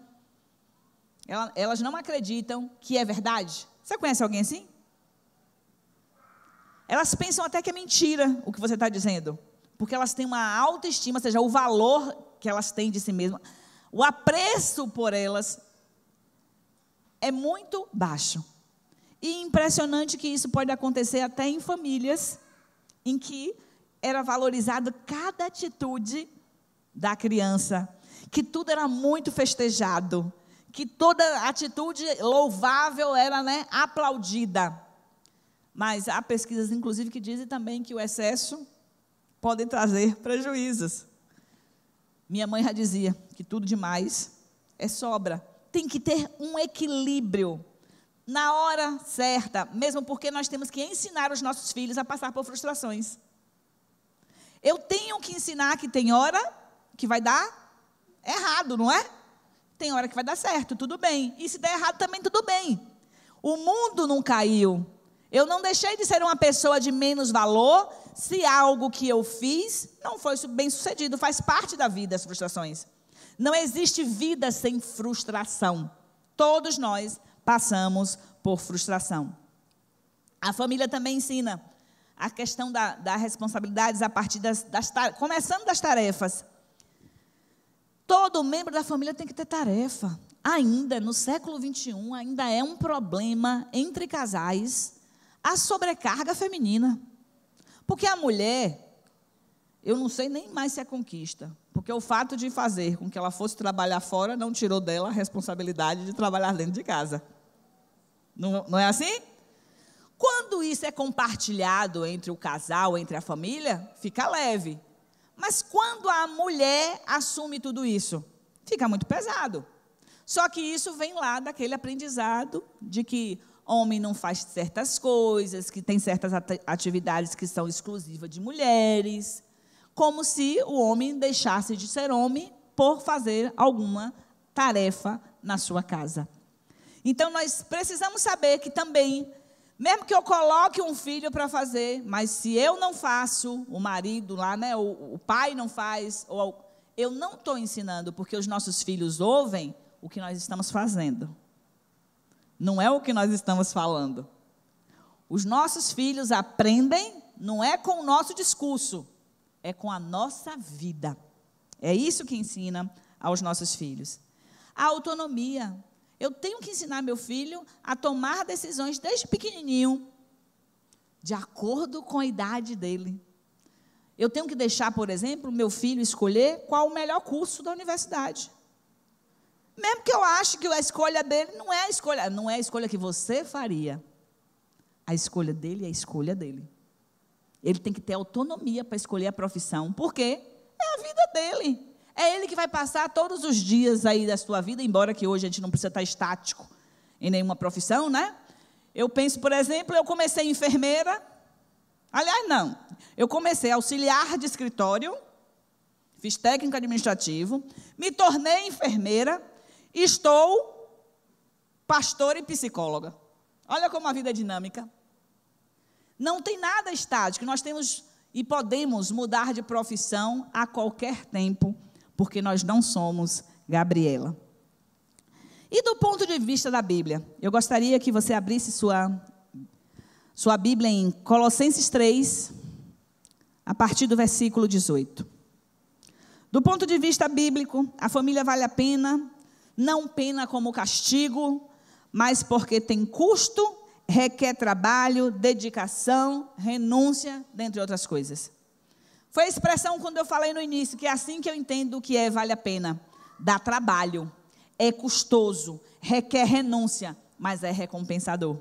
que é verdade. Você conhece alguém assim? Elas pensam até que é mentira o que você está dizendo, porque elas têm uma autoestima, ou seja, o valor que elas têm de si mesmas, o apreço por elas é muito baixo. E impressionante que isso pode acontecer até em famílias em que era valorizada cada atitude da criança, que tudo era muito festejado, que toda atitude louvável era, aplaudida. Mas há pesquisas, inclusive, que dizem também que o excesso pode trazer prejuízos. Minha mãe já dizia que tudo demais é sobra. Tem que ter um equilíbrio na hora certa, mesmo porque nós temos que ensinar os nossos filhos a passar por frustrações. Eu tenho que ensinar que tem hora que vai dar errado, não é? Tem hora que vai dar certo, tudo bem. E se der errado também, tudo bem. O mundo não caiu. Eu não deixei de ser uma pessoa de menos valor se algo que eu fiz não foi bem sucedido. Faz parte da vida as frustrações. Não existe vida sem frustração. Todos nós passamos por frustração. A família também ensina a questão das responsabilidades a partir começando das tarefas. Todo membro da família tem que ter tarefa. Ainda, no século XXI, ainda é um problema entre casais a sobrecarga feminina. Porque a mulher, eu não sei nem mais se é conquista, porque o fato de fazer com que ela fosse trabalhar fora não tirou dela a responsabilidade de trabalhar dentro de casa. Não é assim? Quando isso é compartilhado entre o casal, entre a família, fica leve. Mas quando a mulher assume tudo isso, fica muito pesado. Só que isso vem lá daquele aprendizado de que homem não faz certas coisas, que tem certas atividades que são exclusivas de mulheres, como se o homem deixasse de ser homem por fazer alguma tarefa na sua casa. Então, nós precisamos saber que também, mesmo que eu coloque um filho para fazer, mas se eu não faço, o marido lá, né, o pai não faz, eu não estou ensinando, porque os nossos filhos ouvem o que nós estamos fazendo. Não é o que nós estamos falando. Os nossos filhos aprendem, não é com o nosso discurso, é com a nossa vida. É isso que ensina aos nossos filhos. A autonomia. Eu tenho que ensinar meu filho a tomar decisões desde pequenininho, de acordo com a idade dele. Eu tenho que deixar, por exemplo, meu filho escolher qual o melhor curso da universidade. Mesmo que eu ache que a escolha dele não é a escolha que você faria. A escolha dele é a escolha dele. Ele tem que ter autonomia para escolher a profissão. Por quê? É a vida dele. É ele que vai passar todos os dias aí da sua vida, embora que hoje a gente não precisa estar estático em nenhuma profissão, né? Eu penso, por exemplo, eu comecei enfermeira. Aliás, não. Eu comecei auxiliar de escritório, fiz técnico administrativo, me tornei enfermeira, estou pastora e psicóloga. Olha como a vida é dinâmica. Não tem nada estático. Nós temos e podemos mudar de profissão a qualquer tempo, porque nós não somos Gabriela. E do ponto de vista da Bíblia, eu gostaria que você abrisse sua Bíblia em Colossenses 3, a partir do versículo 18. Do ponto de vista bíblico, a família vale a pena, não pena como castigo, mas porque tem custo, requer trabalho, dedicação, renúncia, dentre outras coisas. Foi a expressão quando eu falei no início, que é assim que eu entendo o que é vale a pena. Dá trabalho, é custoso, requer renúncia, mas é recompensador.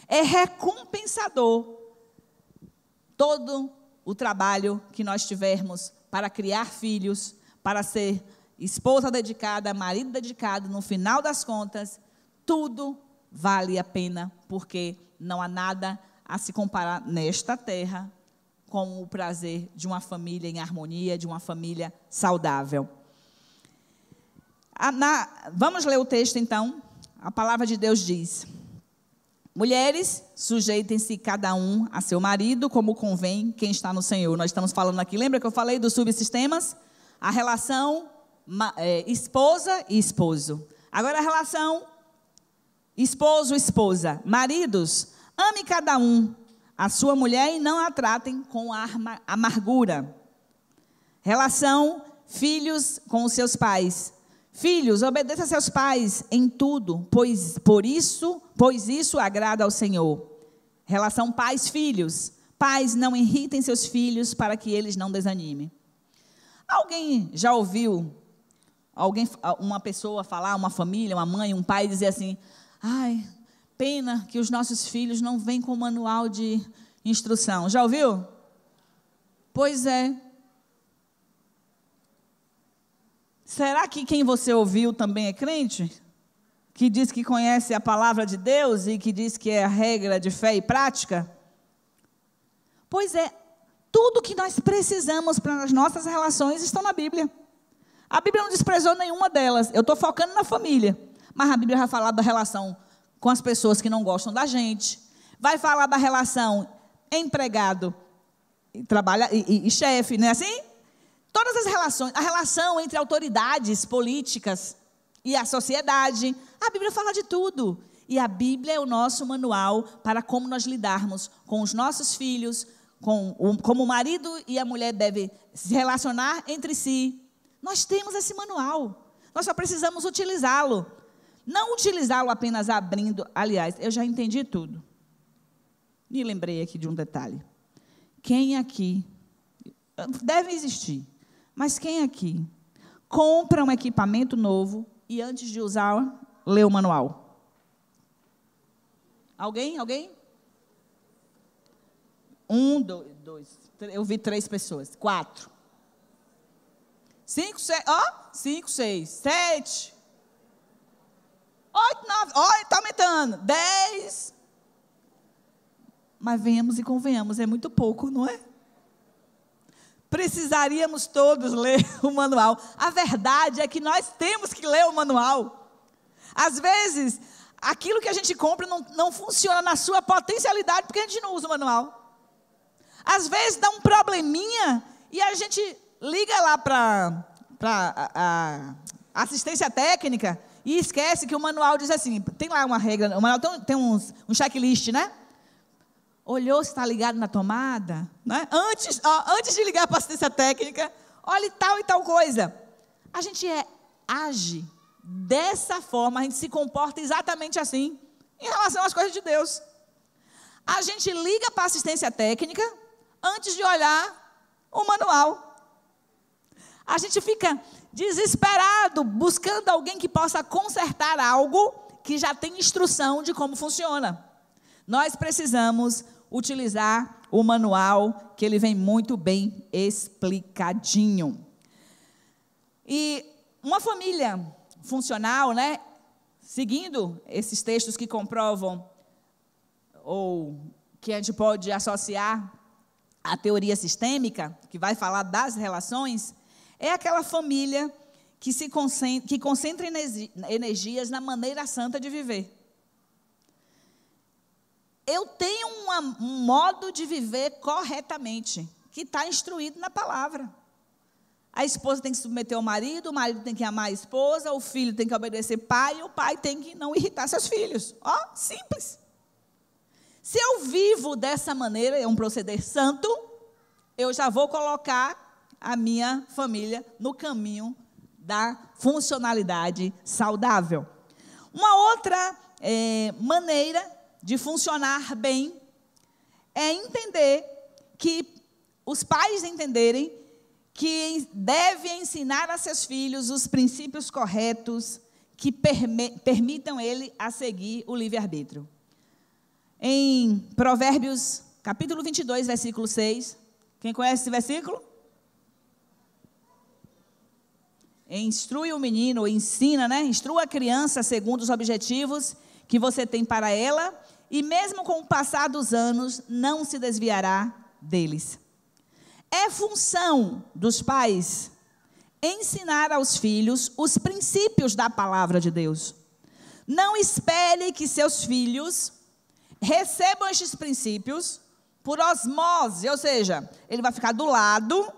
É recompensador todo o trabalho que nós tivermos para criar filhos, para ser esposa dedicada, marido dedicado, no final das contas, tudo vale a pena, porque não há nada a se comparar nesta terra com o prazer de uma família em harmonia, de uma família saudável. Vamos ler o texto, então. A palavra de Deus diz: mulheres, sujeitem-se cada um a seu marido, como convém quem está no Senhor. Nós estamos falando aqui, lembra que eu falei dos subsistemas? A relação esposa e esposo. Agora a relação esposo-esposa. Maridos, ame cada um a sua mulher e não a tratem com amargura. Relação filhos com os seus pais. Filhos, obedeça a seus pais em tudo, pois isso agrada ao Senhor. Relação pais-filhos. Pais, não irritem seus filhos para que eles não desanimem. Alguém já ouviu uma pessoa falar, uma família, uma mãe, um pai, dizer assim: ai, Pena que os nossos filhos não vêm com manual de instrução. Já ouviu? Pois é. Será que quem você ouviu também é crente? Que diz que conhece a palavra de Deus e que diz que é a regra de fé e prática? Pois é, tudo que nós precisamos para as nossas relações estão na Bíblia. A Bíblia não desprezou nenhuma delas. Eu estou focando na família, mas a Bíblia vai falar da relação com as pessoas que não gostam da gente, vai falar da relação empregado e chefe, não é assim? Todas as relações, a relação entre autoridades políticas e a sociedade, a Bíblia fala de tudo. E a Bíblia é o nosso manual para como nós lidarmos com os nossos filhos, como o marido e a mulher devem se relacionar entre si. Nós temos esse manual, nós só precisamos utilizá-lo. Não utilizá-lo apenas abrindo. Aliás, eu já entendi tudo. Me lembrei aqui de um detalhe. Quem aqui, deve existir, mas quem aqui compra um equipamento novo e antes de usar, lê o manual? Alguém? Alguém? 1, 2, eu vi 3 pessoas. 4. 5, 6, 5, 6, 7. 8, 9, olha, está aumentando. 10. Mas venhamos e convenhamos, é muito pouco, não é? Precisaríamos todos ler o manual. A verdade é que nós temos que ler o manual. Às vezes, aquilo que a gente compra não funciona na sua potencialidade, porque a gente não usa o manual. Às vezes dá um probleminha e a gente liga lá para a assistência técnica e esquece que o manual diz assim, tem lá uma regra, o manual tem um checklist, né? Olhou se está ligado na tomada, né? Antes de ligar para a assistência técnica, olha tal e tal coisa. A gente age dessa forma, a gente se comporta exatamente assim, em relação às coisas de Deus. A gente liga para a assistência técnica, antes de olhar o manual. A gente fica desesperado, buscando alguém que possa consertar algo que já tem instrução de como funciona. Nós precisamos utilizar o manual, que ele vem muito bem explicadinho. E uma família funcional, né, seguindo esses textos que comprovam, ou que a gente pode associar à teoria sistêmica, que vai falar das relações, é aquela família que concentra energias na maneira santa de viver. Eu tenho um modo de viver corretamente, que está instruído na palavra. A esposa tem que submeter ao marido, o marido tem que amar a esposa, o filho tem que obedecer o pai tem que não irritar seus filhos. Simples. Se eu vivo dessa maneira, é um proceder santo, eu já vou colocar a minha família no caminho da funcionalidade saudável. Uma outra maneira de funcionar bem é entender que os pais entenderem que devem ensinar a seus filhos os princípios corretos que permitam ele a seguir o livre-arbítrio. Em Provérbios, capítulo 22, versículo 6, quem conhece esse versículo? Instrui o menino, ou ensina, né? Instrua a criança segundo os objetivos que você tem para ela, e mesmo com o passar dos anos, não se desviará deles. É função dos pais ensinar aos filhos os princípios da palavra de Deus. Não espere que seus filhos recebam estes princípios por osmose, ou seja, ele vai ficar do lado,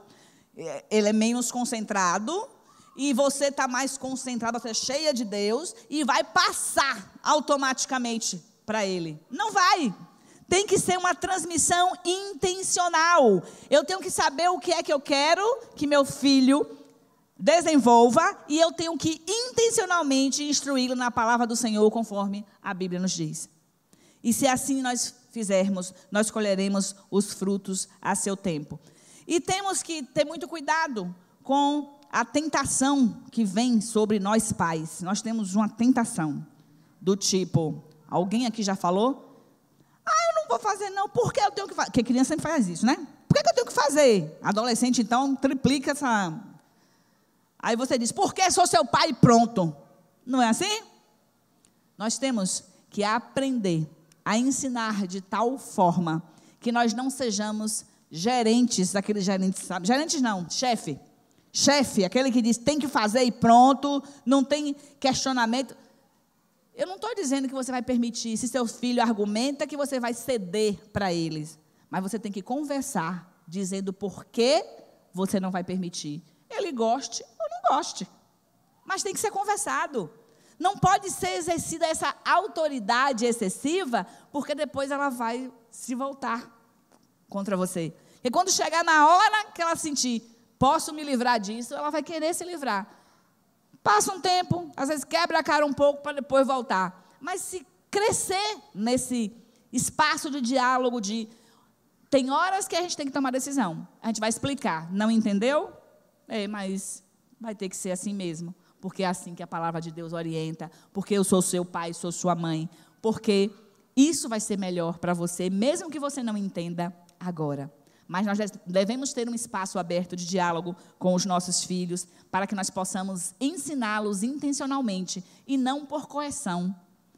ele é menos concentrado, e você está mais concentrado, você é cheia de Deus, e vai passar automaticamente para ele. Não vai. Tem que ser uma transmissão intencional. Eu tenho que saber o que é que eu quero que meu filho desenvolva, e eu tenho que intencionalmente instruí-lo na palavra do Senhor, conforme a Bíblia nos diz. E se assim nós fizermos, nós colheremos os frutos a seu tempo. E temos que ter muito cuidado com a tentação que vem sobre nós pais. Nós temos uma tentação do tipo, Alguém aqui já falou? Eu não vou fazer não, por que eu tenho que fazer? Porque criança sempre faz isso, né? Por que eu tenho que fazer? Adolescente, então, triplica essa... Aí você diz, porque sou seu pai e pronto. Não é assim? Nós temos que aprender a ensinar de tal forma que nós não sejamos gerentes, daqueles gerentes, sabe? Gerentes não, chefe. Chefe, aquele que diz, tem que fazer e pronto, não tem questionamento. Eu não estou dizendo que você vai permitir, se seu filho argumenta, que você vai ceder para eles. Mas você tem que conversar, dizendo por que você não vai permitir. Ele goste ou não goste. Mas tem que ser conversado. Não pode ser exercida essa autoridade excessiva, porque depois ela vai se voltar contra você. E quando chegar na hora que ela sentir, posso me livrar disso, ela vai querer se livrar. Passa um tempo, às vezes quebra a cara um pouco para depois voltar. Mas se crescer nesse espaço de diálogo, tem horas que a gente tem que tomar decisão. A gente vai explicar. Não entendeu? Mas vai ter que ser assim mesmo. Porque é assim que a palavra de Deus orienta. Porque eu sou seu pai, sou sua mãe. Porque isso vai ser melhor para você, mesmo que você não entenda agora. Mas nós devemos ter um espaço aberto de diálogo com os nossos filhos, para que nós possamos ensiná-los intencionalmente, e não por coerção.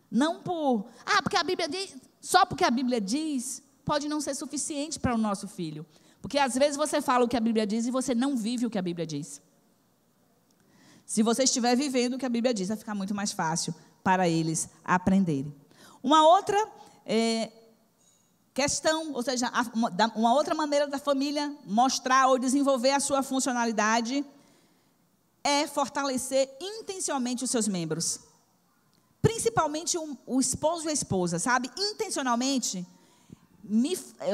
Não por, porque a Bíblia diz, só porque a Bíblia diz, pode não ser suficiente para o nosso filho. Porque às vezes você fala o que a Bíblia diz e você não vive o que a Bíblia diz. Se você estiver vivendo o que a Bíblia diz, vai ficar muito mais fácil para eles aprenderem. Uma outra questão, ou seja, uma outra maneira da família mostrar ou desenvolver a sua funcionalidade é fortalecer intencionalmente os seus membros. Principalmente o esposo e a esposa, sabe? Intencionalmente,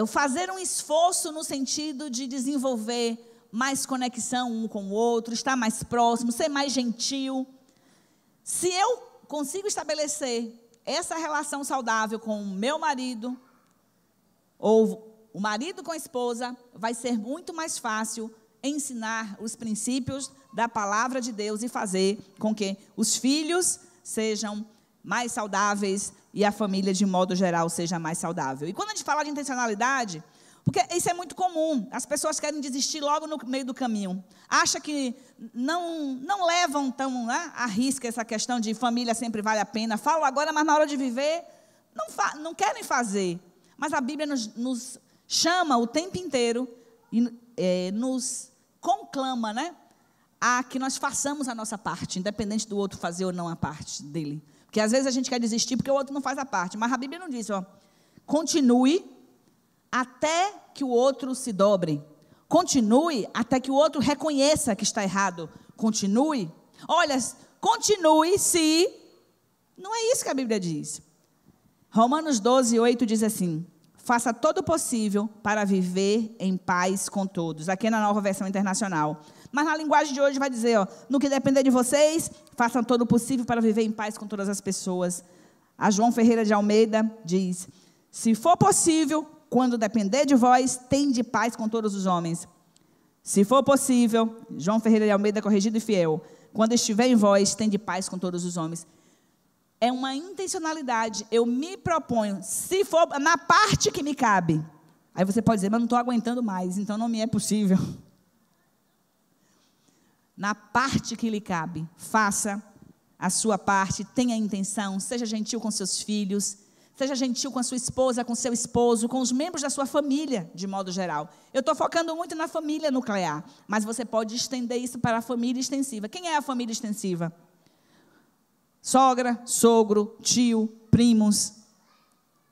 fazer um esforço no sentido de desenvolver mais conexão um com o outro, estar mais próximo, ser mais gentil. Se eu consigo estabelecer essa relação saudável com o meu marido, ou o marido com a esposa, vai ser muito mais fácil ensinar os princípios da palavra de Deus e fazer com que os filhos sejam mais saudáveis e a família, de modo geral, seja mais saudável. E quando a gente fala de intencionalidade, porque isso é muito comum, as pessoas querem desistir logo no meio do caminho. Acham que não levam tão a risco essa questão de família sempre vale a pena. Falam agora, mas na hora de viver, não querem fazer. Mas a Bíblia nos chama o tempo inteiro e nos conclama, né, a que nós façamos a nossa parte, independente do outro fazer ou não a parte dele. Porque às vezes a gente quer desistir porque o outro não faz a parte. Mas a Bíblia não diz, continue até que o outro se dobre. Continue até que o outro reconheça que está errado. Continue. Olha, continue se... Não é isso que a Bíblia diz. Romanos 12, 8 diz assim: faça todo o possível para viver em paz com todos. Aqui é na Nova Versão Internacional. Mas na linguagem de hoje vai dizer, no que depender de vocês, façam todo o possível para viver em paz com todas as pessoas. A João Ferreira de Almeida diz: se for possível, quando depender de vós, tende paz com todos os homens. Se for possível, João Ferreira de Almeida, corrigido e fiel, quando estiver em vós, tende paz com todos os homens. É uma intencionalidade. Eu me proponho, se for na parte que me cabe. Aí você pode dizer, mas não estou aguentando mais, então não me é possível. Na parte que lhe cabe, faça a sua parte, tenha intenção, seja gentil com seus filhos, seja gentil com a sua esposa, com seu esposo, com os membros da sua família, de modo geral. Eu estou focando muito na família nuclear, mas você pode estender isso para a família extensiva. Quem é a família extensiva? Sogra, sogro, tio, primos,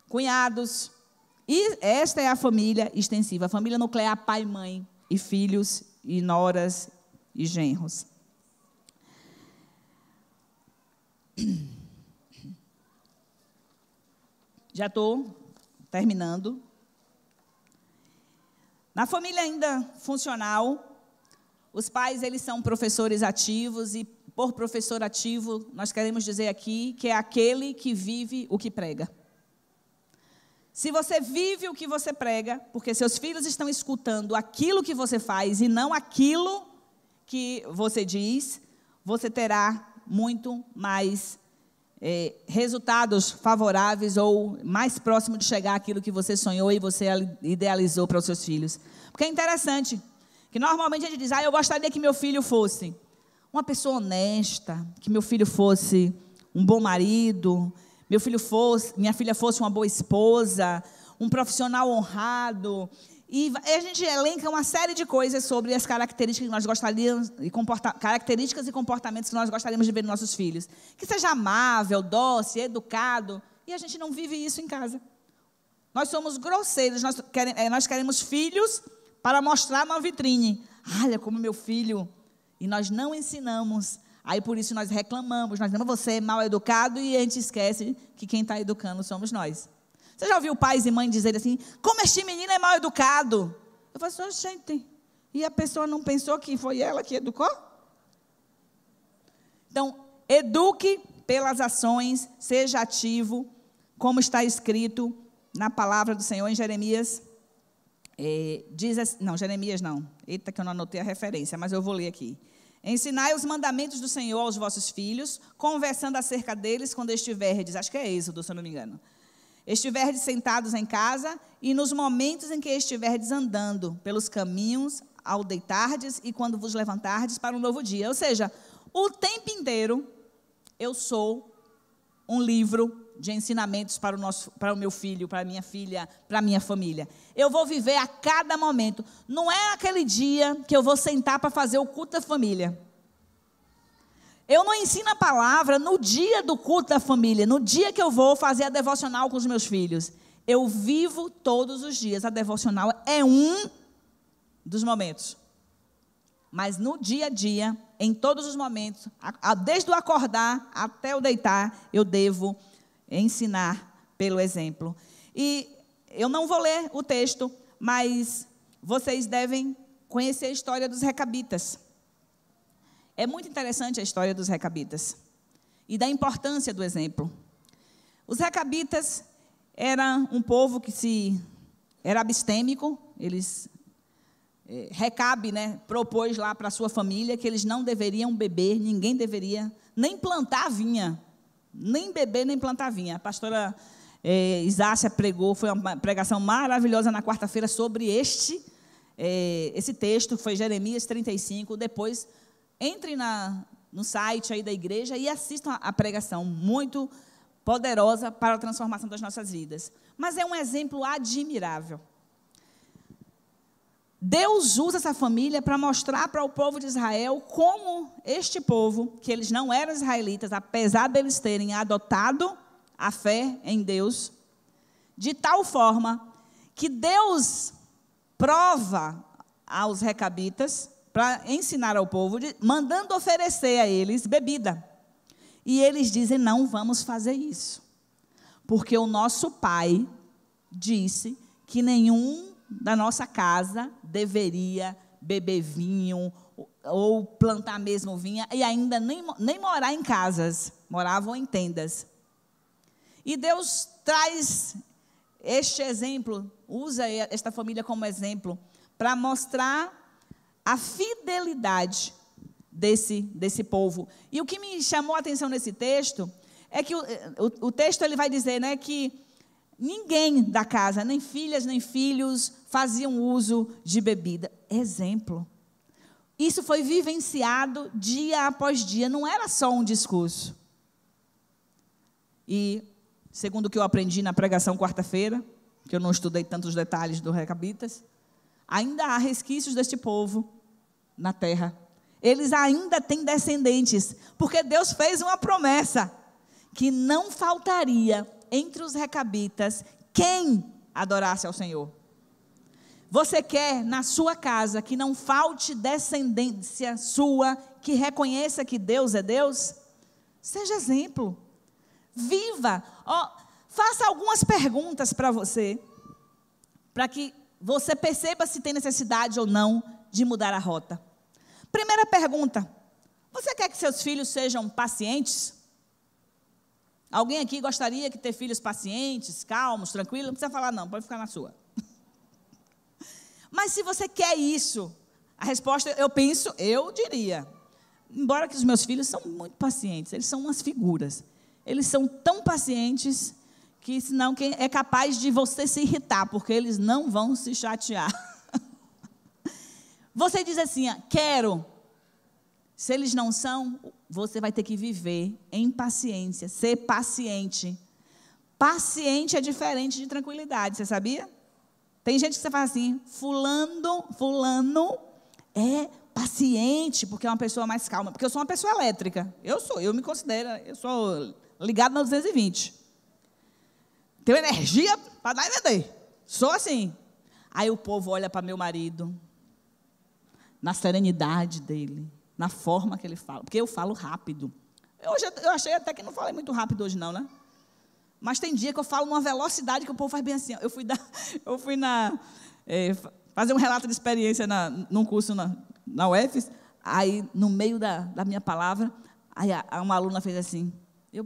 cunhados. E esta é a família extensiva. A família nuclear, pai, mãe, e filhos, e noras, e genros. Já estou terminando. Na família ainda funcional, os pais, eles são professores ativos, e por professor ativo, nós queremos dizer aqui que é aquele que vive o que prega. Se você vive o que você prega, porque seus filhos estão escutando aquilo que você faz e não aquilo que você diz, você terá muito mais resultados favoráveis ou mais próximo de chegar àquilo que você sonhou e você idealizou para os seus filhos. Porque é interessante que normalmente a gente diz, eu gostaria que meu filho fosse uma pessoa honesta, que meu filho fosse um bom marido, minha filha fosse uma boa esposa, um profissional honrado. E a gente elenca uma série de coisas sobre as características que nós gostaríamos, características e comportamentos que nós gostaríamos de ver nos nossos filhos. Que seja amável, dócil, educado. E a gente não vive isso em casa. Nós somos grosseiros, nós queremos filhos para mostrar na vitrine. Olha como meu filho. E nós não ensinamos. Aí por isso nós reclamamos. Nós dizemos, você é mal educado, e a gente esquece que quem está educando somos nós. Você já ouviu pais e mães dizerem assim, como este menino é mal educado? Eu falo assim, gente, e a pessoa não pensou que foi ela que educou? Então, eduque pelas ações, seja ativo, como está escrito na palavra do Senhor em Jeremias. Jeremias não. Eita, que eu não anotei a referência, mas eu vou ler aqui. Ensinai os mandamentos do Senhor aos vossos filhos, conversando acerca deles quando estiverdes, acho que é Êxodo, se eu não me engano. Estiverdes sentados em casa e nos momentos em que estiverdes andando pelos caminhos, ao deitardes e quando vos levantardes para um novo dia. Ou seja, o tempo inteiro eu sou um livro de ensinamentos para o meu filho, para a minha filha, para a minha família. Eu vou viver a cada momento. Não é aquele dia que eu vou sentar para fazer o culto da família. Eu não ensino a palavra no dia do culto da família, no dia que eu vou fazer a devocional com os meus filhos. Eu vivo todos os dias. A devocional é um dos momentos. Mas no dia a dia, em todos os momentos, desde o acordar até o deitar, eu devo ensinar pelo exemplo. E eu não vou ler o texto, mas vocês devem conhecer a história dos recabitas. É muito interessante a história dos recabitas e da importância do exemplo. Os recabitas eram um povo que era abstêmico. Recabe, propôs lá para a sua família que eles não deveriam beber, ninguém deveria nem plantar vinha, nem beber, nem plantar vinha. A pastora Isácia pregou, foi uma pregação maravilhosa na quarta-feira sobre esse texto, foi Jeremias 35, depois... Entre no site aí da igreja e assistam a pregação, muito poderosa para a transformação das nossas vidas. Mas é um exemplo admirável. Deus usa essa família para mostrar para o povo de Israel como este povo, que eles não eram israelitas, apesar deles terem adotado a fé em Deus, de tal forma que Deus prova aos recabitas, para ensinar ao povo, mandando oferecer a eles bebida. E eles dizem, não vamos fazer isso. Porque o nosso pai disse que nenhum da nossa casa deveria beber vinho, ou plantar mesmo vinha, e ainda nem morar em casas, moravam em tendas. E Deus traz este exemplo, usa esta família como exemplo, para mostrar a fidelidade desse povo. E o que me chamou a atenção nesse texto é que o texto ele vai dizer, que ninguém da casa, nem filhas, nem filhos, faziam uso de bebida. Exemplo. Isso foi vivenciado dia após dia, não era só um discurso. E, segundo o que eu aprendi na pregação quarta-feira, que eu não estudei tantos detalhes do Recabitas, ainda há resquícios deste povo na terra. Eles ainda têm descendentes, porque Deus fez uma promessa que não faltaria entre os recabitas quem adorasse ao Senhor. Você quer na sua casa que não falte descendência sua, que reconheça que Deus é Deus? Seja exemplo. Viva. Faça algumas perguntas para você, para que você perceba se tem necessidade ou não de mudar a rota. Primeira pergunta: você quer que seus filhos sejam pacientes? Alguém aqui gostaria de ter filhos pacientes, calmos, tranquilos? Não precisa falar não, pode ficar na sua. Mas se você quer isso, a resposta, eu diria, embora que os meus filhos são muito pacientes, eles são umas figuras. Eles são tão pacientes que senão quem é capaz de você se irritar, porque eles não vão se chatear. Você diz assim, quero. Se eles não são, você vai ter que viver em paciência, ser paciente. Paciente é diferente de tranquilidade, você sabia? Tem gente que você fala assim, fulano é paciente, porque é uma pessoa mais calma. Porque eu sou uma pessoa elétrica. Eu me considero, eu sou ligado na 220. Tenho energia para dar e vender. Sou assim. Aí o povo olha para meu marido, na serenidade dele, na forma que ele fala. Porque eu falo rápido. Eu achei até que não falei muito rápido hoje não, né? Mas tem dia que eu falo numa velocidade que o povo faz bem assim. Eu fui fazer um relato de experiência num curso na UFES. Aí, no meio da minha palavra, aí uma aluna fez assim.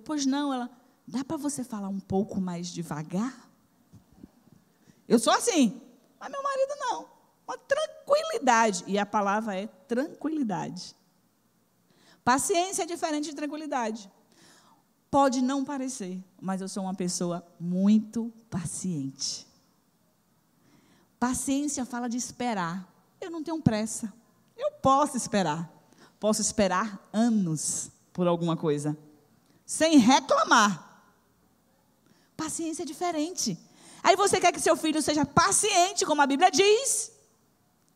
Pois não, ela, dá para você falar um pouco mais devagar? Eu sou assim, mas meu marido não. Uma tranquilidade. E a palavra é tranquilidade. Paciência é diferente de tranquilidade. Pode não parecer, mas eu sou uma pessoa muito paciente. Paciência fala de esperar. Eu não tenho pressa. Eu posso esperar. Posso esperar anos por alguma coisa, sem reclamar. Paciência é diferente. Aí você quer que seu filho seja paciente, como a Bíblia diz,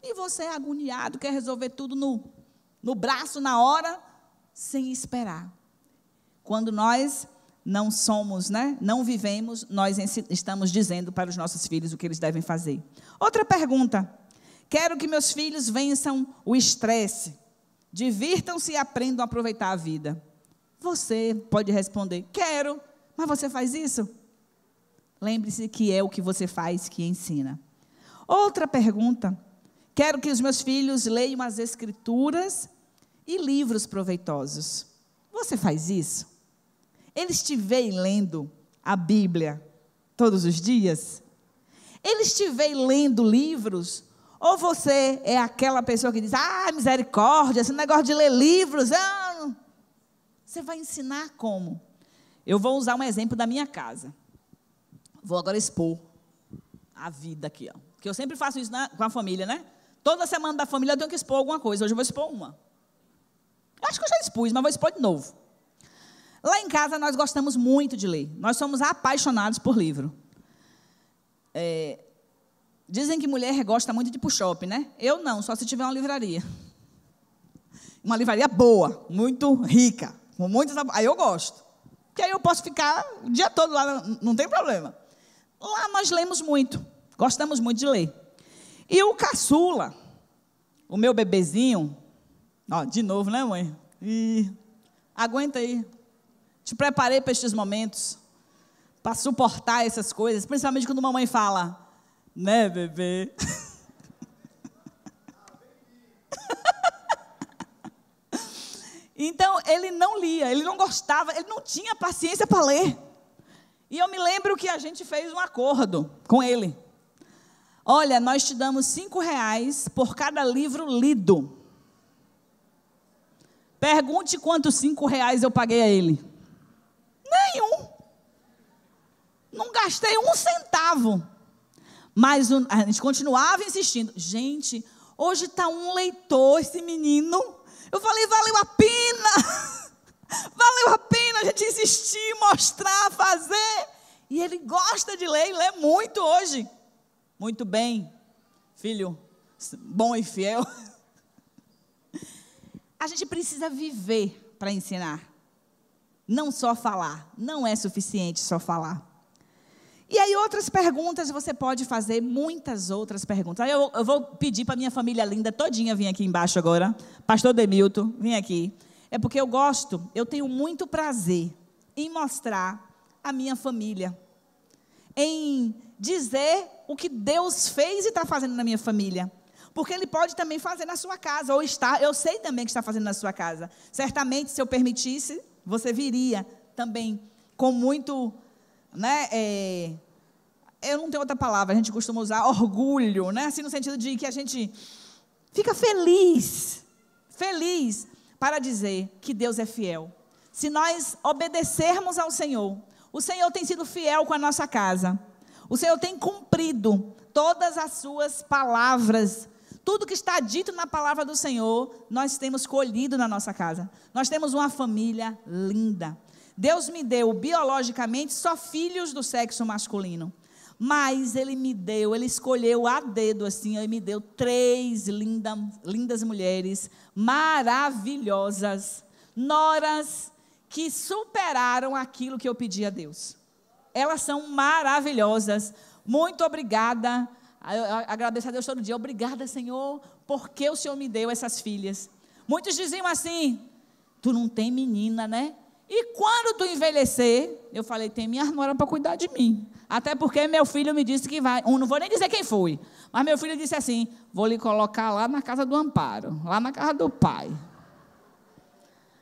e você é agoniado, quer resolver tudo no braço, na hora, sem esperar. Quando nós não somos, não vivemos, nós estamos dizendo para os nossos filhos o que eles devem fazer. Outra pergunta. Quero que meus filhos vençam o estresse, divirtam-se e aprendam a aproveitar a vida. Você pode responder, quero, mas você faz isso? Lembre-se que é o que você faz que ensina. Outra pergunta. Quero que os meus filhos leiam as Escrituras e livros proveitosos. Você faz isso? Eles te veem lendo a Bíblia todos os dias? Eles te veem lendo livros? Ou você é aquela pessoa que diz, misericórdia, esse negócio de ler livros, você vai ensinar como? Eu vou usar um exemplo da minha casa. Vou agora expor a vida aqui, porque eu sempre faço isso com a família, né? Toda semana da família eu tenho que expor alguma coisa, hoje eu vou expor uma. Acho que eu já expus, mas vou expor de novo. Lá em casa nós gostamos muito de ler, nós somos apaixonados por livro. Dizem que mulher gosta muito de ir para o shopping, né? Eu não, só se tiver uma livraria. Uma livraria boa, muito rica, com muitos... Aí eu gosto. Porque aí eu posso ficar o dia todo lá, não tem problema. Lá nós lemos muito, gostamos muito de ler. E o caçula, o meu bebezinho, de novo, né, mãe? Aguenta aí. Te preparei para estes momentos, para suportar essas coisas, principalmente quando a mamãe fala... Né, bebê? Então, ele não lia, ele não gostava, ele não tinha paciência para ler. E eu me lembro que a gente fez um acordo com ele. Olha, nós te damos R$5 por cada livro lido. Pergunte quantos R$5 eu paguei a ele. Nenhum. Não gastei um centavo. Mas a gente continuava insistindo. Gente, hoje está um leitor, esse menino. Eu falei, valeu a pena. Valeu a pena a gente insistir, mostrar, fazer. E ele gosta de ler e lê muito hoje. Muito bem, filho, bom e fiel. A gente precisa viver para ensinar. Não só falar. Não é suficiente só falar. E aí outras perguntas, você pode fazer muitas outras perguntas. Aí eu vou pedir para a minha família linda todinha vir aqui embaixo agora. Pastor Demilton, vem aqui. É porque eu tenho muito prazer em mostrar a minha família. Em dizer o que Deus fez e está fazendo na minha família. Porque Ele pode também fazer na sua casa, ou está, eu sei também que está fazendo na sua casa. Certamente, se eu permitisse, você viria também com muito... eu não tenho outra palavra, a gente costuma usar orgulho, assim no sentido de que a gente fica feliz para dizer que Deus é fiel. se nós obedecermos ao Senhor. O Senhor tem sido fiel com a nossa casa. O Senhor tem cumprido todas as suas palavras. Tudo que está dito na palavra do Senhor, nós temos colhido na nossa casa. Nós temos uma família linda. Deus me deu biologicamente só filhos do sexo masculino. Mas Ele escolheu a dedo assim, Ele me deu 3 lindas mulheres, maravilhosas, noras, que superaram aquilo que eu pedi a Deus. Elas são maravilhosas. Muito obrigada. Eu agradeço a Deus todo dia. Obrigada, Senhor, porque o Senhor me deu essas filhas. Muitos diziam assim: tu não tem menina, né? E quando tu envelhecer, eu falei, tem minha nora para cuidar de mim. Até porque meu filho me disse que vai, não vou nem dizer quem foi, mas meu filho disse assim: vou lhe colocar lá na casa do Amparo, lá na casa do pai.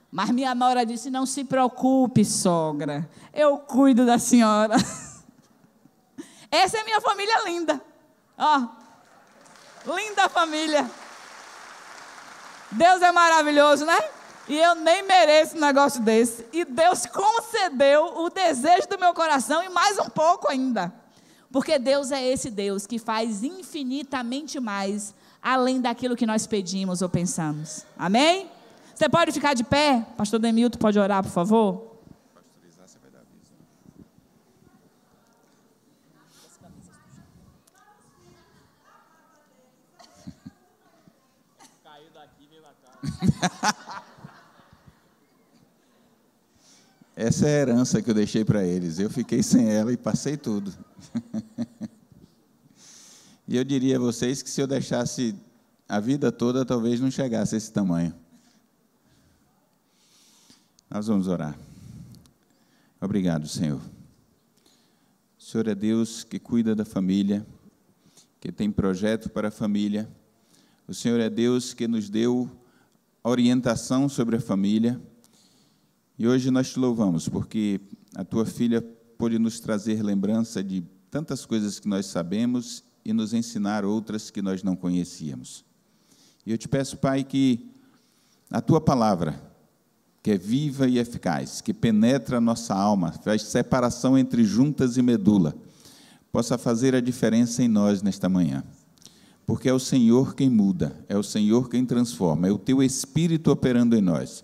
Mas minha nora disse: não se preocupe, sogra, eu cuido da senhora. Essa é minha família linda. Ó, linda família. Deus é maravilhoso, né? E eu nem mereço um negócio desse. E Deus concedeu o desejo do meu coração e mais um pouco ainda. Porque Deus é esse Deus que faz infinitamente mais, além daquilo que nós pedimos ou pensamos. Amém? Você pode ficar de pé? Pastor Demilton, pode orar, por favor? Pastorizar, você vai dar aviso. Caiu daqui, veio na cara. Essa é a herança que eu deixei para eles. Eu fiquei sem ela e passei tudo. E eu diria a vocês que se eu deixasse a vida toda, talvez não chegasse a esse tamanho. Nós vamos orar. Obrigado, Senhor. O Senhor é Deus que cuida da família, que tem projeto para a família. O Senhor é Deus que nos deu orientação sobre a família. E hoje nós te louvamos, porque a tua filha pôde nos trazer lembrança de tantas coisas que nós sabemos e nos ensinar outras que nós não conhecíamos. E eu te peço, Pai, que a tua palavra, que é viva e eficaz, que penetra a nossa alma, faz separação entre juntas e medula, possa fazer a diferença em nós nesta manhã. Porque é o Senhor quem muda, é o Senhor quem transforma, é o teu Espírito operando em nós.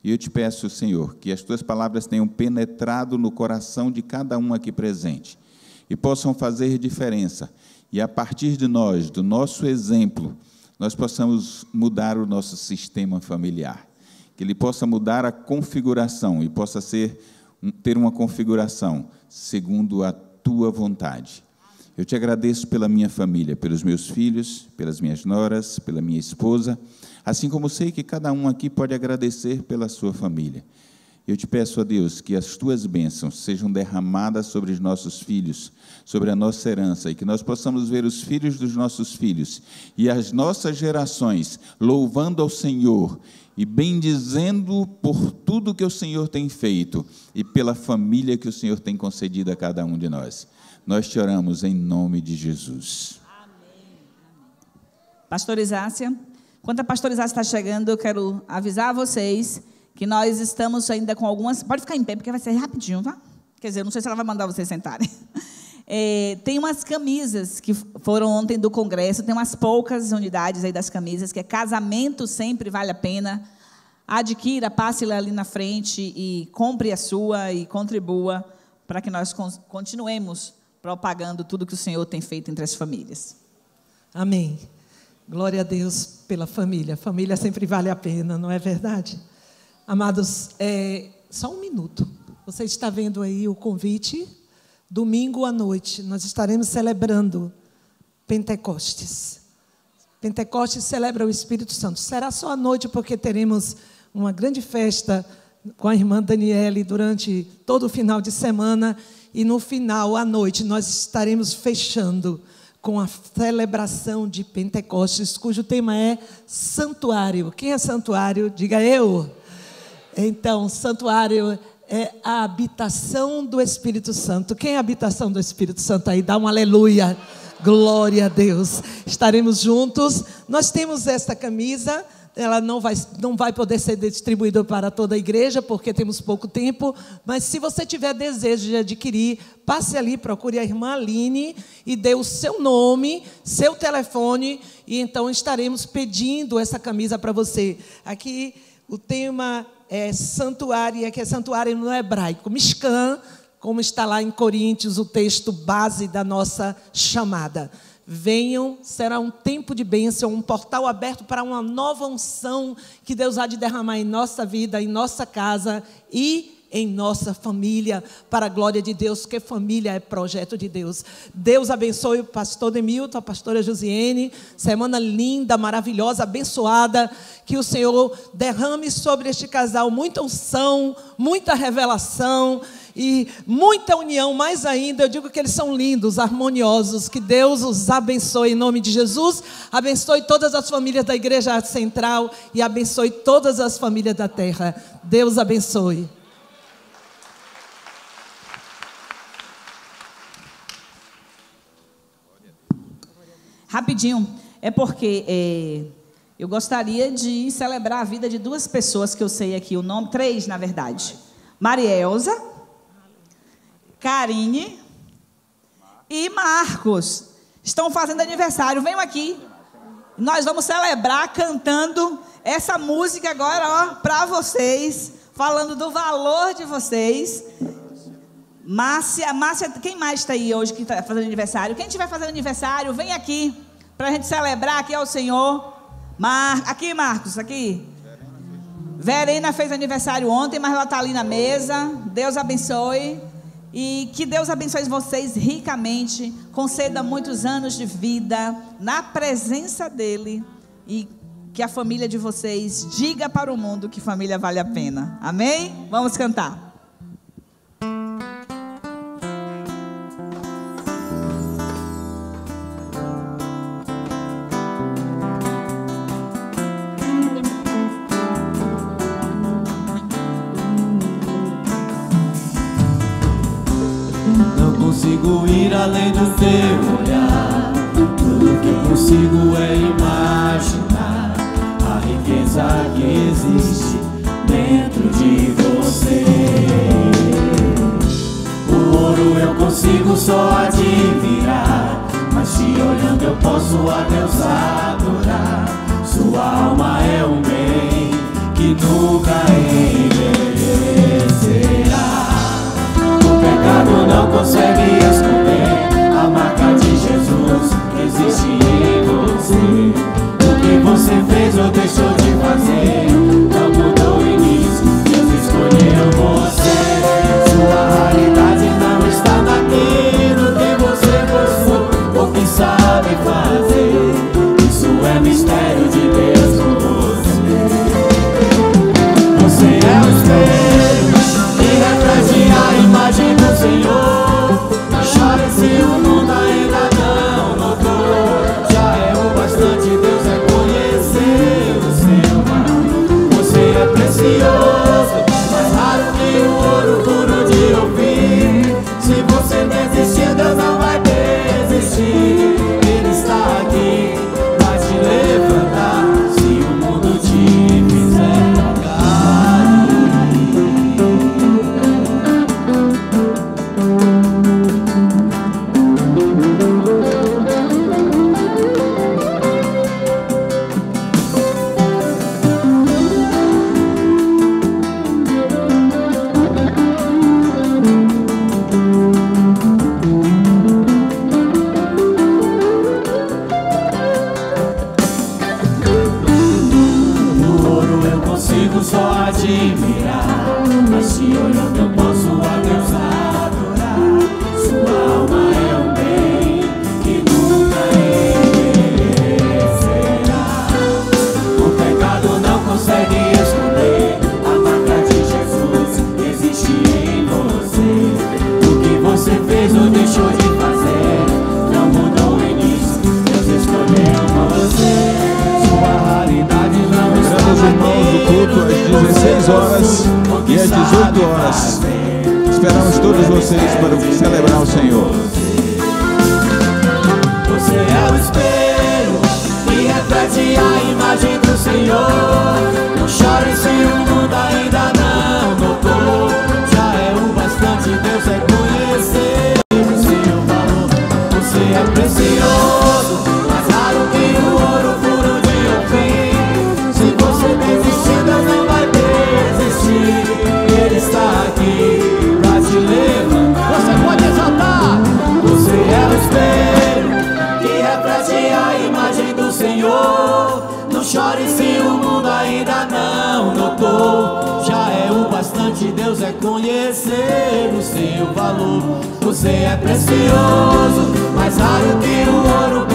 E eu te peço, Senhor, que as tuas palavras tenham penetrado no coração de cada um aqui presente e possam fazer diferença. E a partir de nós, do nosso exemplo, nós possamos mudar o nosso sistema familiar. Que ele possa mudar a configuração e possa ter uma configuração segundo a tua vontade. Eu te agradeço pela minha família, pelos meus filhos, pelas minhas noras, pela minha esposa, assim como sei que cada um aqui pode agradecer pela sua família. Eu te peço a Deus que as tuas bênçãos sejam derramadas sobre os nossos filhos, sobre a nossa herança, e que nós possamos ver os filhos dos nossos filhos e as nossas gerações louvando ao Senhor e bendizendo por tudo que o Senhor tem feito e pela família que o Senhor tem concedido a cada um de nós. Nós te oramos em nome de Jesus. Amém. Pastor Isácia, enquanto a pastora Isácia está chegando, eu quero avisar a vocês que nós estamos ainda com algumas... Pode ficar em pé, porque vai ser rapidinho, tá? Quer dizer, eu não sei se ela vai mandar vocês sentarem. Tem umas camisas que foram ontem do congresso, tem umas poucas unidades aí das camisas, que é casamento sempre vale a pena. Adquira, passe ali na frente e compre a sua e contribua para que nós continuemos propagando tudo que o Senhor tem feito entre as famílias. Amém. Glória a Deus pela família. A família sempre vale a pena, não é verdade? Amados, só um minuto. Você está vendo aí o convite? Domingo à noite, nós estaremos celebrando Pentecostes. Pentecostes celebra o Espírito Santo. Será só à noite, porque teremos uma grande festa com a irmã Daniele durante todo o final de semana. E no final, à noite, nós estaremos fechando com a celebração de Pentecostes, cujo tema é santuário. Quem é santuário? Diga eu. Então, santuário é a habitação do Espírito Santo. Quem é a habitação do Espírito Santo aí? Dá um aleluia. Glória a Deus. Estaremos juntos. Nós temos esta camisa ela não vai poder ser distribuída para toda a igreja, porque temos pouco tempo, mas se você tiver desejo de adquirir, passe ali, procure a irmã Aline e dê o seu nome, seu telefone, e então estaremos pedindo essa camisa para você. Aqui o tema é santuário, e aqui é santuário no hebraico, Mishkan, como está lá em Coríntios, o texto base da nossa chamada. Venham, será um tempo de bênção, um portal aberto para uma nova unção que Deus há de derramar em nossa vida, em nossa casa e em nossa família, para a glória de Deus, porque família é projeto de Deus. Deus abençoe o pastor Demilton, a pastora Josiane, semana linda, maravilhosa, abençoada, que o Senhor derrame sobre este casal muita unção, muita revelação e muita união, mais ainda, eu digo que eles são lindos, harmoniosos, que Deus os abençoe em nome de Jesus, abençoe todas as famílias da Igreja Central e abençoe todas as famílias da terra. Deus abençoe. Rapidinho, é porque eu gostaria de celebrar a vida de duas pessoas que eu sei aqui, o nome, 3 na verdade, Marielza, Karine e Marcos, estão fazendo aniversário, venham aqui, nós vamos celebrar cantando essa música agora, para vocês, falando do valor de vocês. Márcia, quem mais está aí hoje que está fazendo aniversário? Quem estiver fazendo aniversário, vem aqui, para a gente celebrar aqui ao Senhor. Aqui, Marcos, aqui. Verena fez aniversário ontem, mas ela está ali na mesa. Deus abençoe. E que Deus abençoe vocês ricamente, conceda muitos anos de vida na presença dEle. E que a família de vocês diga para o mundo que família vale a pena. Amém? Vamos cantar. Consigo ir além do teu olhar. Tudo que eu consigo é imaginar a riqueza que existe dentro de você. O ouro eu consigo só admirar, mas te olhando eu posso a Deus adorar. Sua alma é um bem que nunca envelhecerá. O pecado não consegue esconder a marca de Jesus que existe em você. O que você fez ou deixou de fazer não mudou o início, Deus escolheu você. Sua realidade não está naquilo que você possui ou que sabe fazer. Isso é mistério de Deus com você. Você é o espelho que reflete a imagem do Senhor. Chore se o mundo ainda não notou. Já é o bastante Deus reconhecer o seu amor. Você é precioso, mais raro que o ouro puro de ouvir. Se você desistir, Deus não vai desistir. Ele está aqui pra te levantar se o mundo te fizer só admirar, mas te olhando eu posso a Deus adorar. Sua alma é um bem que nunca envelhecerá. O pecado não consegue esconder a marca de Jesus que existe em você. O que você fez ou deixou de fazer não mudou o início, Deus escolheu você. Sua realidade não está naquilo. Às 16 horas e às 18 horas. Esperamos todos vocês para celebrar o Senhor. Você é o espelho que reflete a imagem imagem do Senhor. Não chore se o mundo ainda não notou. Já é o bastante Deus reconhecer o seu valor. Você é precioso, mais raro que o ouro puro de Ofim. Se você desistir, Deus não vai desistir. Ele está aqui pra te levantar. Você pode exaltar. Você é o espelho que reflete a imagem do Senhor. Não chore se o mundo ainda não notou. Já é o bastante Deus reconhecer o seu valor. Você é precioso, mais raro que o ouro